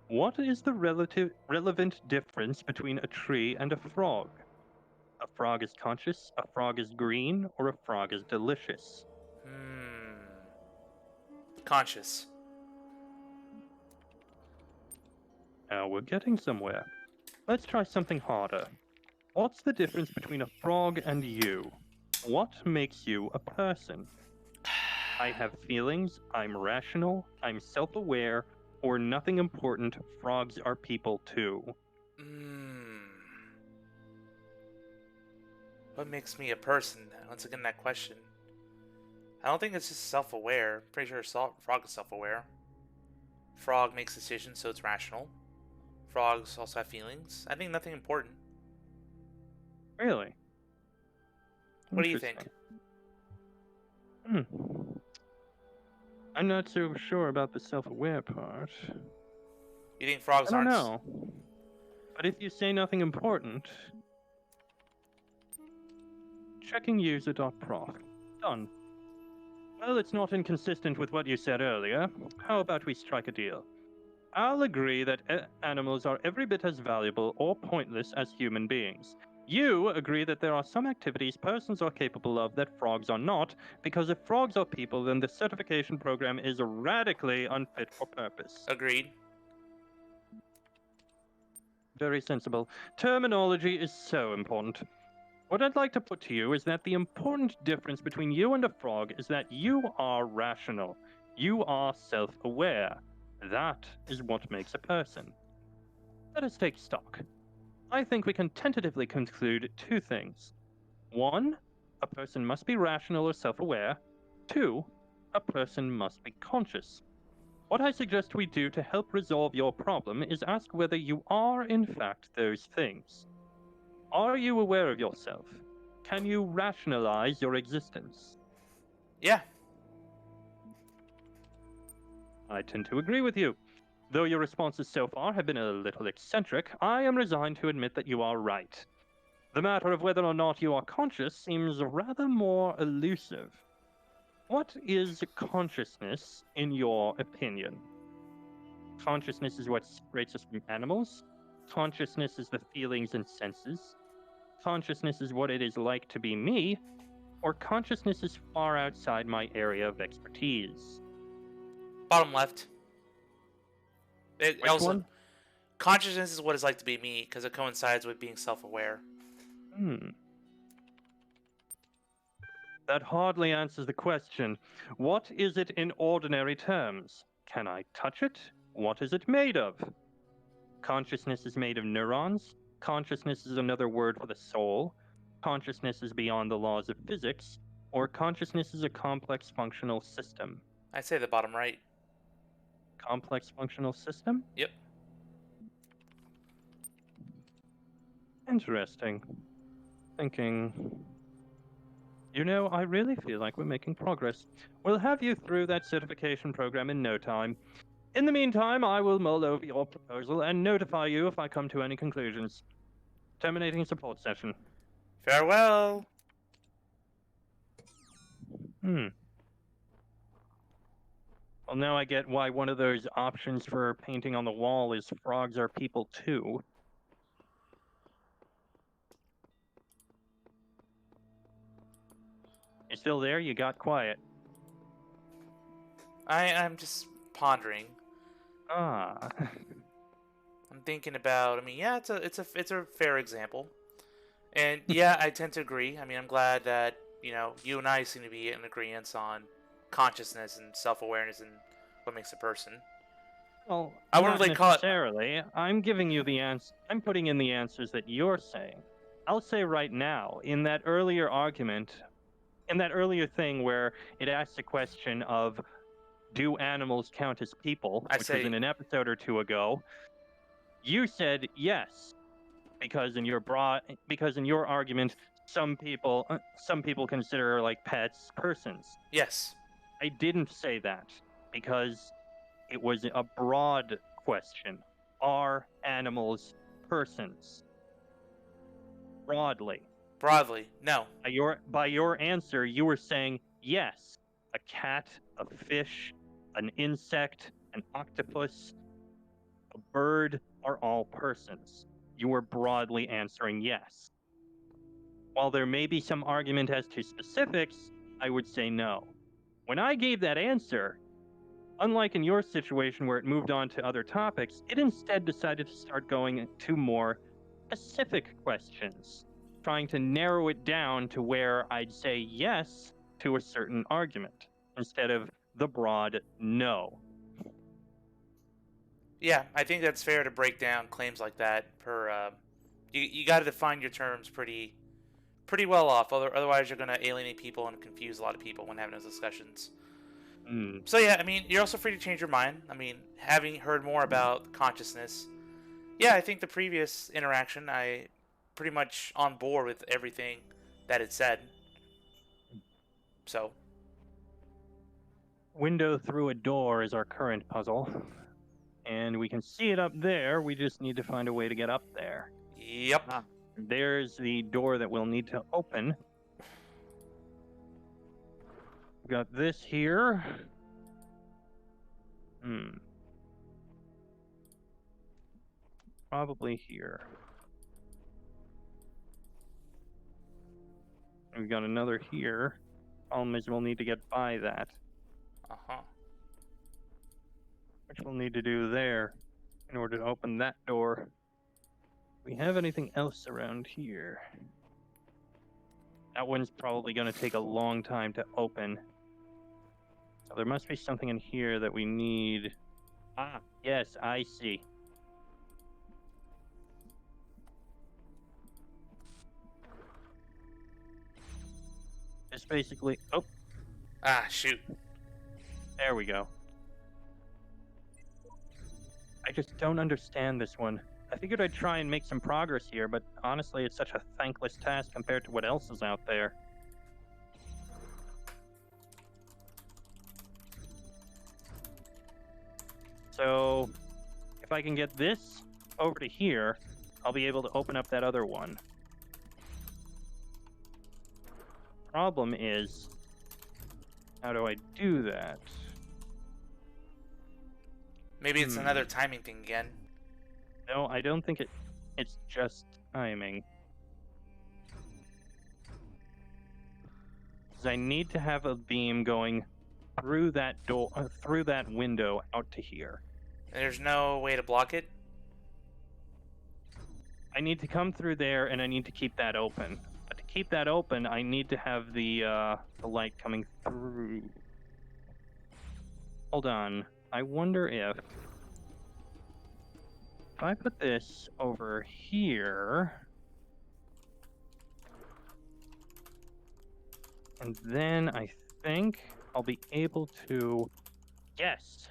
Speaker 2: what is the relevant difference between a tree and a frog? A frog is conscious, a frog is green, or a frog is delicious?
Speaker 1: Conscious.
Speaker 2: Now we're getting somewhere. Let's try something harder. What's the difference between a frog and you? What makes you a person? I have feelings, I'm rational, I'm self-aware, or nothing important, frogs are people too.
Speaker 1: What makes me a person? Once again, that question. I don't think it's just self-aware. Pretty sure frog is self-aware. Frog makes decisions, so it's rational. Frogs also have feelings. I think nothing important.
Speaker 2: Really?
Speaker 1: What do you think?
Speaker 2: I'm not so sure about the self-aware part.
Speaker 1: You think frogs
Speaker 2: I don't
Speaker 1: aren't?
Speaker 2: know. But if you say nothing important... Checking user.proc. Done. Well, it's not inconsistent with what you said earlier. How about we strike a deal? I'll agree that animals are every bit as valuable or pointless as human beings. You agree that there are some activities persons are capable of that frogs are not, because if frogs are people, then the certification program is radically unfit for purpose.
Speaker 1: Agreed.
Speaker 2: Very sensible. Terminology is so important. What I'd like to put to you is that the important difference between you and a frog is that you are rational. You are self-aware. That is what makes a person. Let us take stock. I think we can tentatively conclude two things. 1, a person must be rational or self-aware. 2, a person must be conscious. What I suggest we do to help resolve your problem is ask whether you are in fact those things. Are you aware of yourself? Can you rationalize your existence?
Speaker 1: Yeah.
Speaker 2: I tend to agree with you. Though your responses so far have been a little eccentric, I am resigned to admit that you are right. The matter of whether or not you are conscious seems rather more elusive. What is consciousness, in your opinion? Consciousness is what separates us from animals. Consciousness is the feelings and senses. Consciousness is what it is like to be me. Or consciousness is far outside my area of expertise.
Speaker 1: Bottom left.
Speaker 2: Which one?
Speaker 1: Consciousness is what it's like to be me, because it coincides with being self-aware.
Speaker 2: That hardly answers the question. What is it in ordinary terms? Can I touch it? What is it made of? Consciousness is made of neurons. Consciousness is another word for the soul. Consciousness is beyond the laws of physics. Or consciousness is a complex functional system.
Speaker 1: I'd say the bottom right.
Speaker 2: Complex functional system?
Speaker 1: Yep.
Speaker 2: Interesting. Thinking. You know, I really feel like we're making progress. We'll have you through that certification program in no time. In the meantime, I will mull over your proposal and notify you if I come to any conclusions. Terminating support session.
Speaker 1: Farewell.
Speaker 2: Well, now I get why one of those options for painting on the wall is frogs are people too. You still there? You got quiet.
Speaker 1: I'm just pondering.
Speaker 2: Ah.
Speaker 1: I'm thinking about. I mean, yeah, it's a fair example, and yeah, I tend to agree. I mean, I'm glad that you and I seem to be in agreement on consciousness and self-awareness and what makes a person.
Speaker 2: Well,
Speaker 1: I wouldn't
Speaker 2: not
Speaker 1: really call it.
Speaker 2: necessarily. I'm giving you the answer. I'm putting in the answers that you're saying. I'll say right now, in that earlier argument, in that earlier thing where it asked the question of, do animals count as people, which was in an episode or two ago, you said yes, because in your argument, some people consider like pets persons.
Speaker 1: Yes.
Speaker 2: I didn't say that because it was a broad question. Are animals persons? Broadly.
Speaker 1: Broadly, no.
Speaker 2: By your answer, you were saying yes. A cat, a fish, an insect, an octopus, a bird are all persons. You were broadly answering yes. While there may be some argument as to specifics, I would say no. When I gave that answer, unlike in your situation where it moved on to other topics, it instead decided to start going to more specific questions, trying to narrow it down to where I'd say yes to a certain argument, instead of the broad no.
Speaker 1: Yeah, I think that's fair to break down claims like that. You got to define your terms pretty well off. Otherwise, you're going to alienate people and confuse a lot of people when having those discussions. So yeah, I mean, you're also free to change your mind. I mean, having heard more about consciousness, yeah, I think the previous interaction, I pretty much on board with everything that it said. So.
Speaker 2: Window through a door is our current puzzle. And we can see it up there. We just need to find a way to get up there.
Speaker 1: Yep.
Speaker 2: There's the door that we'll need to open. We've got this here. Probably here. And we've got another here. Problem is we'll need to get by that. Which we'll need to do there in order to open that door. Do we have anything else around here? That one's probably going to take a long time to open. So there must be something in here that we need. Ah, yes, I see. It's basically... Oh.
Speaker 1: Ah, shoot.
Speaker 2: There we go. I just don't understand this one. I figured I'd try and make some progress here, but honestly, it's such a thankless task compared to what else is out there. So, if I can get this over to here, I'll be able to open up that other one. Problem is, how do I do that?
Speaker 1: Maybe it's another timing thing again.
Speaker 2: No, I don't think it's just timing. Because I need to have a beam going through that door, through that window out to here.
Speaker 1: And there's no way to block it?
Speaker 2: I need to come through there, and I need to keep that open. But to keep that open, I need to have the light coming through. Hold on. I wonder if I put this over here, and then I think I'll be able to. Yes.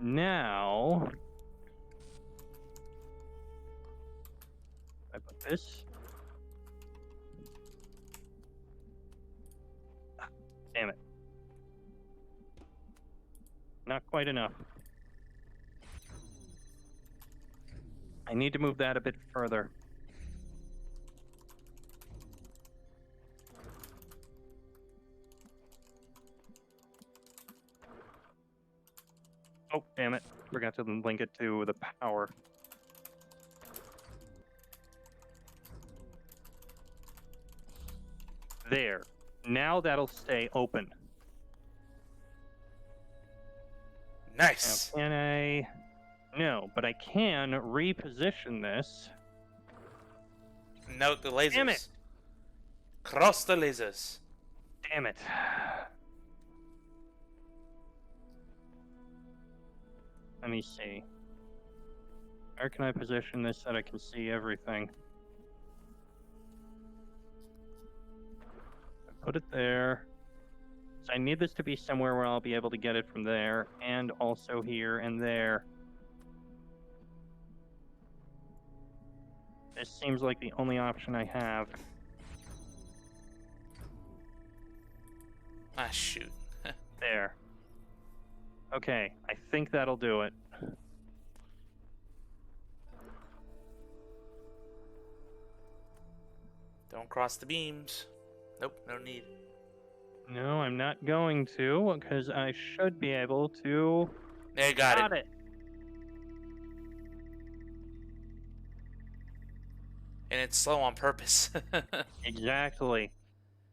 Speaker 2: Now, I put this. Ah, damn it. Not quite enough. I need to move that a bit further. Oh, damn it. Forgot to link it to the power. There. Now that'll stay open.
Speaker 1: Nice.
Speaker 2: Now, can I... No, but I can reposition this.
Speaker 1: Note the lasers.
Speaker 2: Damn it.
Speaker 1: Cross the lasers.
Speaker 2: Damn it. Let me see. Where can I position this so that I can see everything? Put it there. So I need this to be somewhere where I'll be able to get it from there, and also here and there. This seems like the only option I have.
Speaker 1: Ah, shoot.
Speaker 2: There. Okay, I think that'll do it.
Speaker 1: Don't cross the beams. Nope, no need.
Speaker 2: No, I'm not going to, because I should be able to...
Speaker 1: There, you got it. And it's slow on purpose.
Speaker 2: Exactly.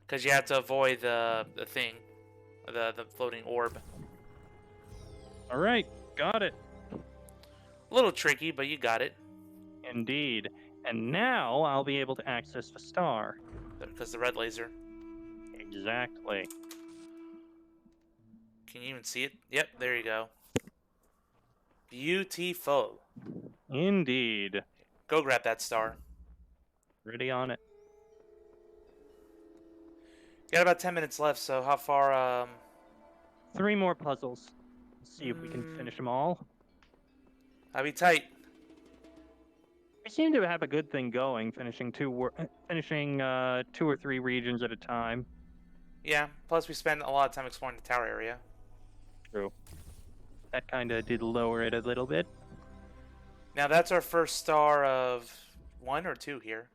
Speaker 1: Because you have to avoid the thing. The floating orb.
Speaker 2: Alright, got it.
Speaker 1: A little tricky, but you got it.
Speaker 2: Indeed. And now I'll be able to access the star.
Speaker 1: Because the red laser.
Speaker 2: Exactly.
Speaker 1: Can you even see it? Yep, there you go. Beautiful.
Speaker 2: Indeed.
Speaker 1: Go grab that star.
Speaker 2: Ready on it.
Speaker 1: Got about 10 minutes left, so how far,
Speaker 2: 3 more puzzles. Let's see if we can finish them all.
Speaker 1: I'll be tight.
Speaker 2: We seem to have a good thing going, finishing 2 or 3 regions at a time.
Speaker 1: Yeah, plus we spend a lot of time exploring the tower area.
Speaker 2: True. That kind of did lower it a little bit.
Speaker 1: Now that's our first star of 1 or 2 here.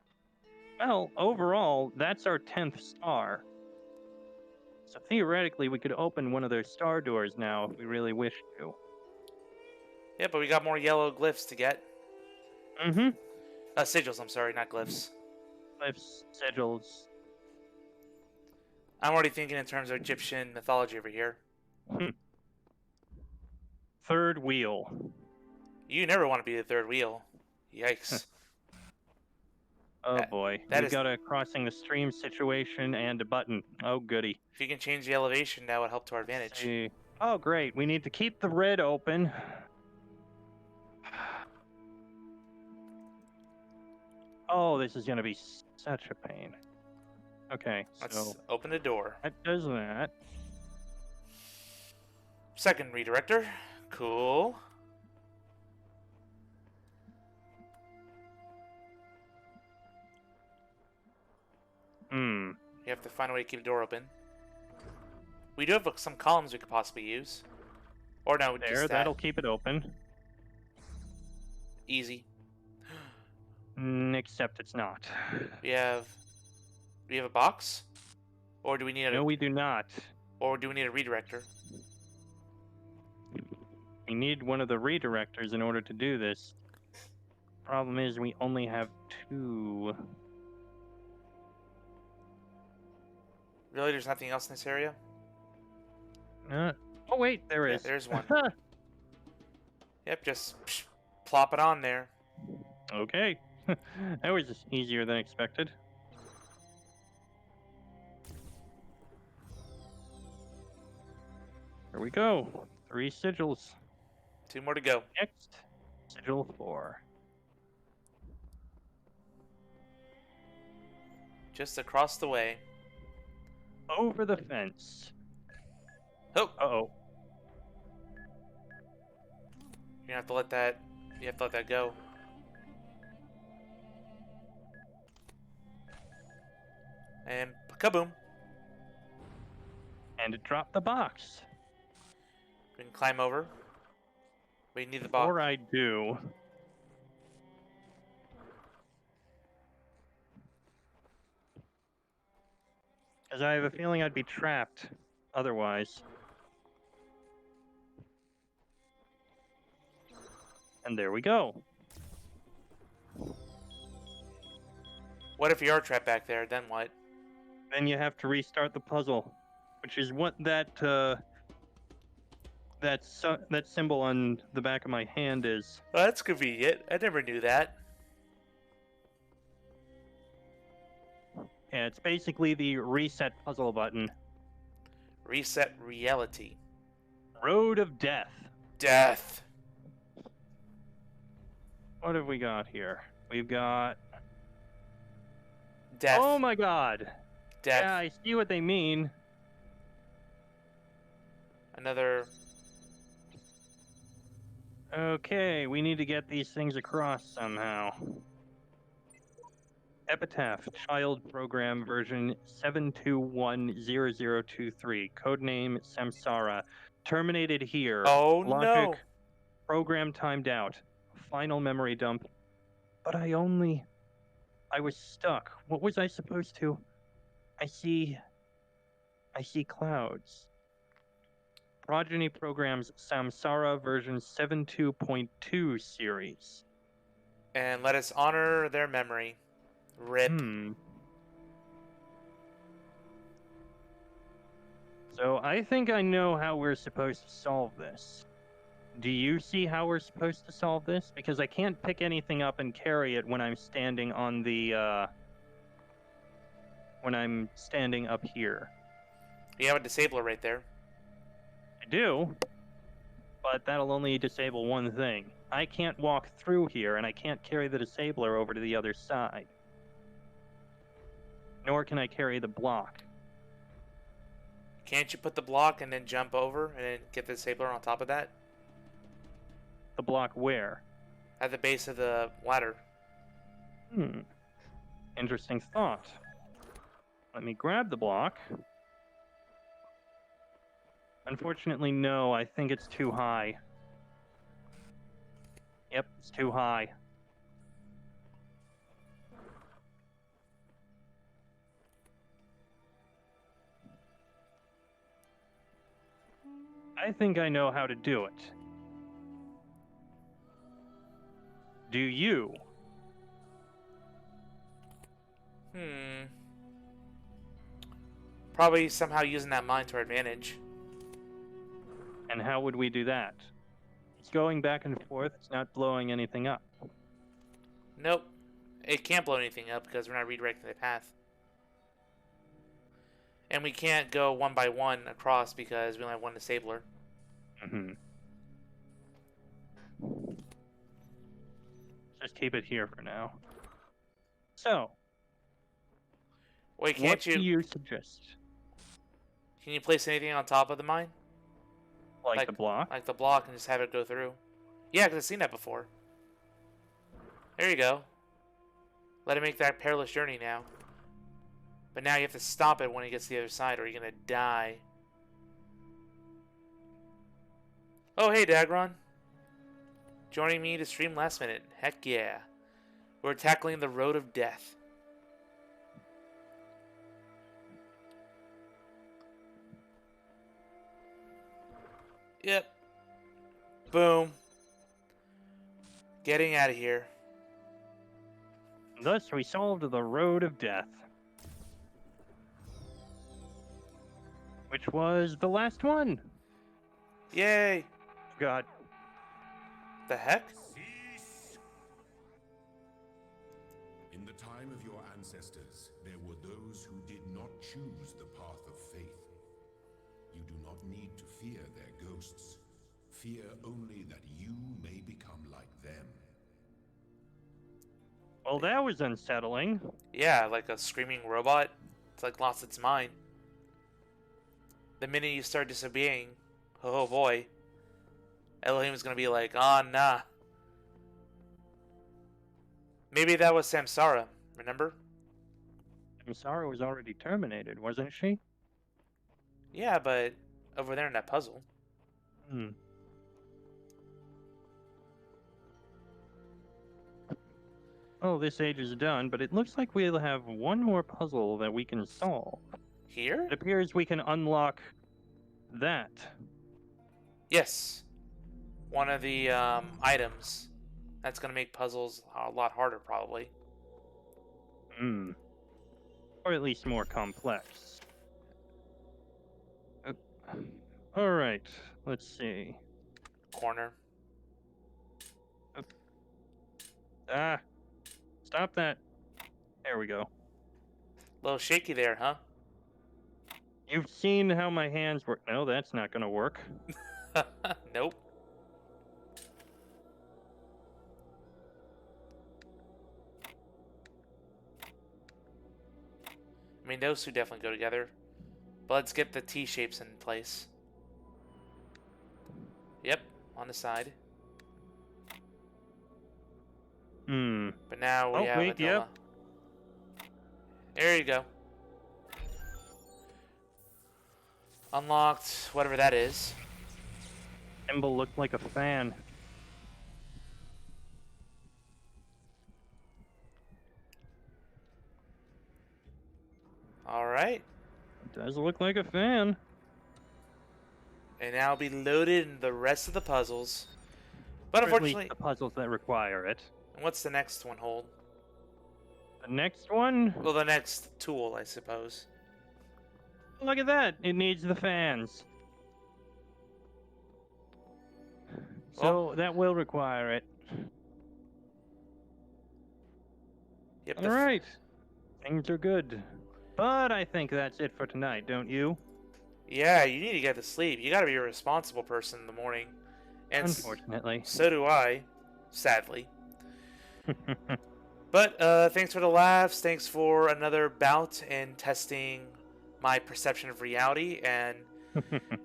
Speaker 2: Well, overall, that's our 10th star. So theoretically, we could open one of those star doors now if we really wish to.
Speaker 1: Yeah, but we got more yellow glyphs to get.
Speaker 2: Mm-hmm.
Speaker 1: Sigils, I'm sorry, not glyphs.
Speaker 2: Glyphs, sigils.
Speaker 1: I'm already thinking in terms of Egyptian mythology over here.
Speaker 2: Third wheel.
Speaker 1: You never want to be the third wheel. Yikes.
Speaker 2: Oh boy.
Speaker 1: that
Speaker 2: We
Speaker 1: is-
Speaker 2: got a crossing the stream situation and a button. Oh goody.
Speaker 1: If you can change the elevation, that would help to our advantage.
Speaker 2: See. Oh great. We need to keep the red open. Oh, this is gonna be such a pain. Okay,
Speaker 1: Let's
Speaker 2: so
Speaker 1: open the door.
Speaker 2: that does that.
Speaker 1: Second redirector. Cool.
Speaker 2: Hmm.
Speaker 1: You have to find a way to keep the door open. We do have some columns we could possibly use. Or no,
Speaker 2: There,
Speaker 1: just that.
Speaker 2: that'll keep it open.
Speaker 1: Easy.
Speaker 2: Except it's not.
Speaker 1: We have a box? Or do we need
Speaker 2: No, we do not.
Speaker 1: or do we need a redirector?
Speaker 2: We need one of the redirectors in order to do this. Problem is, we only have 2.
Speaker 1: Really, there's nothing else in this area?
Speaker 2: Oh wait, there
Speaker 1: Yeah,
Speaker 2: is.
Speaker 1: there's one. Yep, just plop it on there.
Speaker 2: Okay. That was easier than expected. Here we go. 3 sigils.
Speaker 1: 2 more to go.
Speaker 2: Next, sigil 4.
Speaker 1: Just across the way.
Speaker 2: Over the fence.
Speaker 1: Oh,
Speaker 2: Uh-oh.
Speaker 1: you have to let that. You have to let that go. And kaboom!
Speaker 2: And it dropped the box.
Speaker 1: We can climb over. We need the box.
Speaker 2: Before I do... Because I have a feeling I'd be trapped otherwise. And there we go.
Speaker 1: What if you are trapped back there? Then what?
Speaker 2: Then you have to restart the puzzle, which is what that symbol on the back of my hand is.
Speaker 1: Well, that's convenient. I never knew that.
Speaker 2: Yeah, it's basically the reset puzzle button.
Speaker 1: Reset reality.
Speaker 2: Road of Death.
Speaker 1: Death.
Speaker 2: What have we got here? We've got...
Speaker 1: Death.
Speaker 2: Oh my god!
Speaker 1: Death.
Speaker 2: Yeah, I see what they mean.
Speaker 1: Another.
Speaker 2: Okay, we need to get these things across somehow. Epitaph, Child Program version 7210023, codename Samsara. Terminated here.
Speaker 1: Oh
Speaker 2: Logic,
Speaker 1: no.
Speaker 2: program timed out. Final memory dump. But I was stuck. What was I supposed to? I see clouds. Progeny Programs Samsara version 72.2 series.
Speaker 1: And let us honor their memory. RIP.
Speaker 2: So I think I know how we're supposed to solve this. Do you see how we're supposed to solve this? Because I can't pick anything up and carry it when I'm standing on the, when I'm standing up here.
Speaker 1: You have a disabler right there.
Speaker 2: I do, but that'll only disable one thing. I can't walk through here, and I can't carry the disabler over to the other side. Nor can I carry the block.
Speaker 1: Can't you put the block and then jump over and then get the disabler on top of that?
Speaker 2: The block where?
Speaker 1: At the base of the ladder.
Speaker 2: Interesting thought. Let me grab the block. Unfortunately, no, I think it's too high. Yep, it's too high. I think I know how to do it. Do you?
Speaker 1: Probably somehow using that mine to our advantage.
Speaker 2: And how would we do that? It's going back and forth, it's not blowing anything up.
Speaker 1: Nope. It can't blow anything up because we're not redirecting the path. And we can't go one by one across because we only have one disabler.
Speaker 2: Just keep it here for now. So,
Speaker 1: Wait,
Speaker 2: what
Speaker 1: can't
Speaker 2: do you suggest?
Speaker 1: Can you place anything on top of the mine?
Speaker 2: Like the block?
Speaker 1: Like the block and just have it go through. Yeah, because I've seen that before. There you go. Let it make that perilous journey now. But now you have to stop it when it gets to the other side or you're going to die. Oh, hey, Dagron. Joining me to stream last minute. Heck yeah. We're tackling the road of death. Yep. Boom. Getting out of here.
Speaker 2: Thus, we solved the road of death. Which was the last one.
Speaker 1: Yay.
Speaker 2: God.
Speaker 1: The heck?
Speaker 4: time of your ancestors, there were those who did not choose the path of faith. You do not need to fear their ghosts. Fear only that you may become like them.
Speaker 2: Well, that was unsettling.
Speaker 1: Yeah, like a screaming robot. It's like lost its mind. The minute you start disobeying, oh boy, Elohim's gonna be like, ah, nah. Maybe that was Samsara, remember?
Speaker 2: Samsara was already terminated, wasn't she?
Speaker 1: Yeah, but over there in that puzzle.
Speaker 2: Hmm. Oh, this age is done, but it looks like we'll have one more puzzle that we can solve.
Speaker 1: Here?
Speaker 2: It appears we can unlock that.
Speaker 1: Yes. One of the items. That's going to make puzzles a lot harder, probably.
Speaker 2: Hmm. Or at least more complex. Alright, let's see.
Speaker 1: Corner.
Speaker 2: Ah! Stop that. There we go.
Speaker 1: A little shaky there, huh?
Speaker 2: You've seen how my hands work. No, that's not gonna work.
Speaker 1: Nope. I mean, those two definitely go together. But let's get the T-shapes in place. Yep, on the side.
Speaker 2: Hmm.
Speaker 1: But now we
Speaker 2: Oh,
Speaker 1: have
Speaker 2: wait,
Speaker 1: a dilemma.
Speaker 2: yep.
Speaker 1: There you go. Unlocked, whatever that is.
Speaker 2: Symbol looked like a fan.
Speaker 1: Alright.
Speaker 2: It does look like a fan.
Speaker 1: And now be loaded in the rest of the puzzles. But
Speaker 2: Or at least
Speaker 1: unfortunately,
Speaker 2: the puzzles that require it.
Speaker 1: what's the next one hold?
Speaker 2: The next one?
Speaker 1: Well, the next tool, I suppose.
Speaker 2: Look at that! It needs the fans. So that will require it.
Speaker 1: Yep.
Speaker 2: Alright. Things are good. But I think that's it for tonight, don't you?
Speaker 1: Yeah, you need to get to sleep. You gotta be a responsible person in the morning. And
Speaker 2: Unfortunately.
Speaker 1: so do I, sadly. But thanks for the laughs. Thanks for another bout in testing my perception of reality. And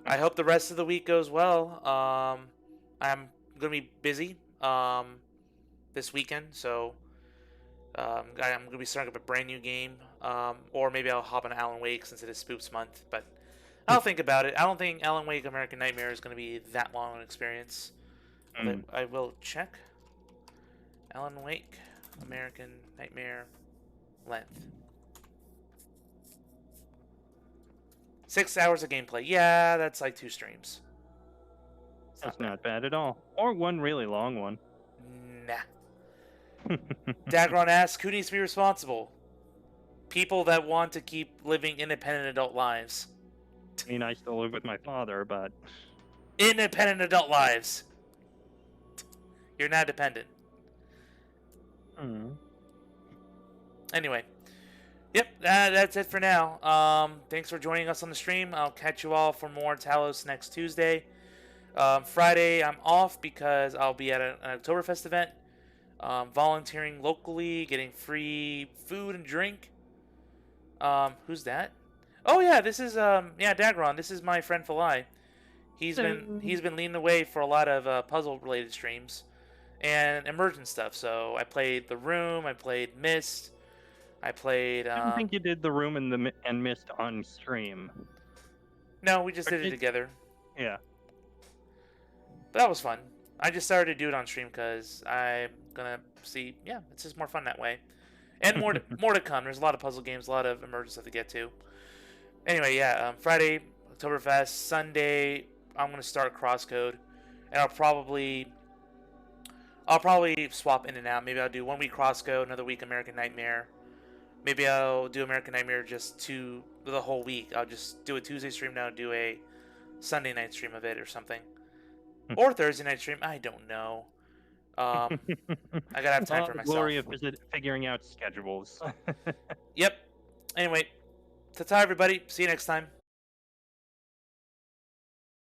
Speaker 1: I hope the rest of the week goes well. I'm going to be busy this weekend. So I'm going to be starting up a brand new game. Or maybe I'll hop on Alan Wake since it is Spoops Month. But I'll think about it. I don't think Alan Wake American Nightmare is going to be that long an experience. But I will check. Alan Wake American Nightmare length. 6 hours of gameplay. Yeah, that's like 2 streams.
Speaker 2: That's not bad at all. Or one really long one.
Speaker 1: Nah. Dagron asks, who needs to be responsible? People that want to keep living independent adult lives.
Speaker 2: I mean, I still live with my father, but...
Speaker 1: Independent adult lives. You're not dependent. Anyway. Yep, that's it for now. Thanks for joining us on the stream. I'll catch you all for more Talos next Tuesday. Friday, I'm off because I'll be at an Oktoberfest event. Volunteering locally, getting free food and drink. Who's that? Oh yeah, this is Dagron. This is my friend Falai. He's been leading the way for a lot of puzzle related streams and emergent stuff. So I played The Room, I played Myst, I played.
Speaker 2: I don't think you did The Room and Myst on stream.
Speaker 1: No, we just did it together.
Speaker 2: Yeah.
Speaker 1: But that was fun. I just started to do it on stream because I'm gonna see. Yeah, it's just more fun that way, and more to come. There's a lot of puzzle games, a lot of emergent stuff to get to. Anyway, yeah. Friday, Oktoberfest. Sunday, I'm gonna start Crosscode, and I'll probably swap in and out. Maybe I'll do 1 week Crosscode, another week American Nightmare. Maybe I'll do American Nightmare just the whole week. I'll just do a Tuesday stream now, do a Sunday night stream of it or something. Or Thursday night stream, I don't know. I gotta have time for
Speaker 2: the
Speaker 1: myself.
Speaker 2: glory of figuring out schedules.
Speaker 1: Yep. Anyway, ta-ta everybody. See you next time.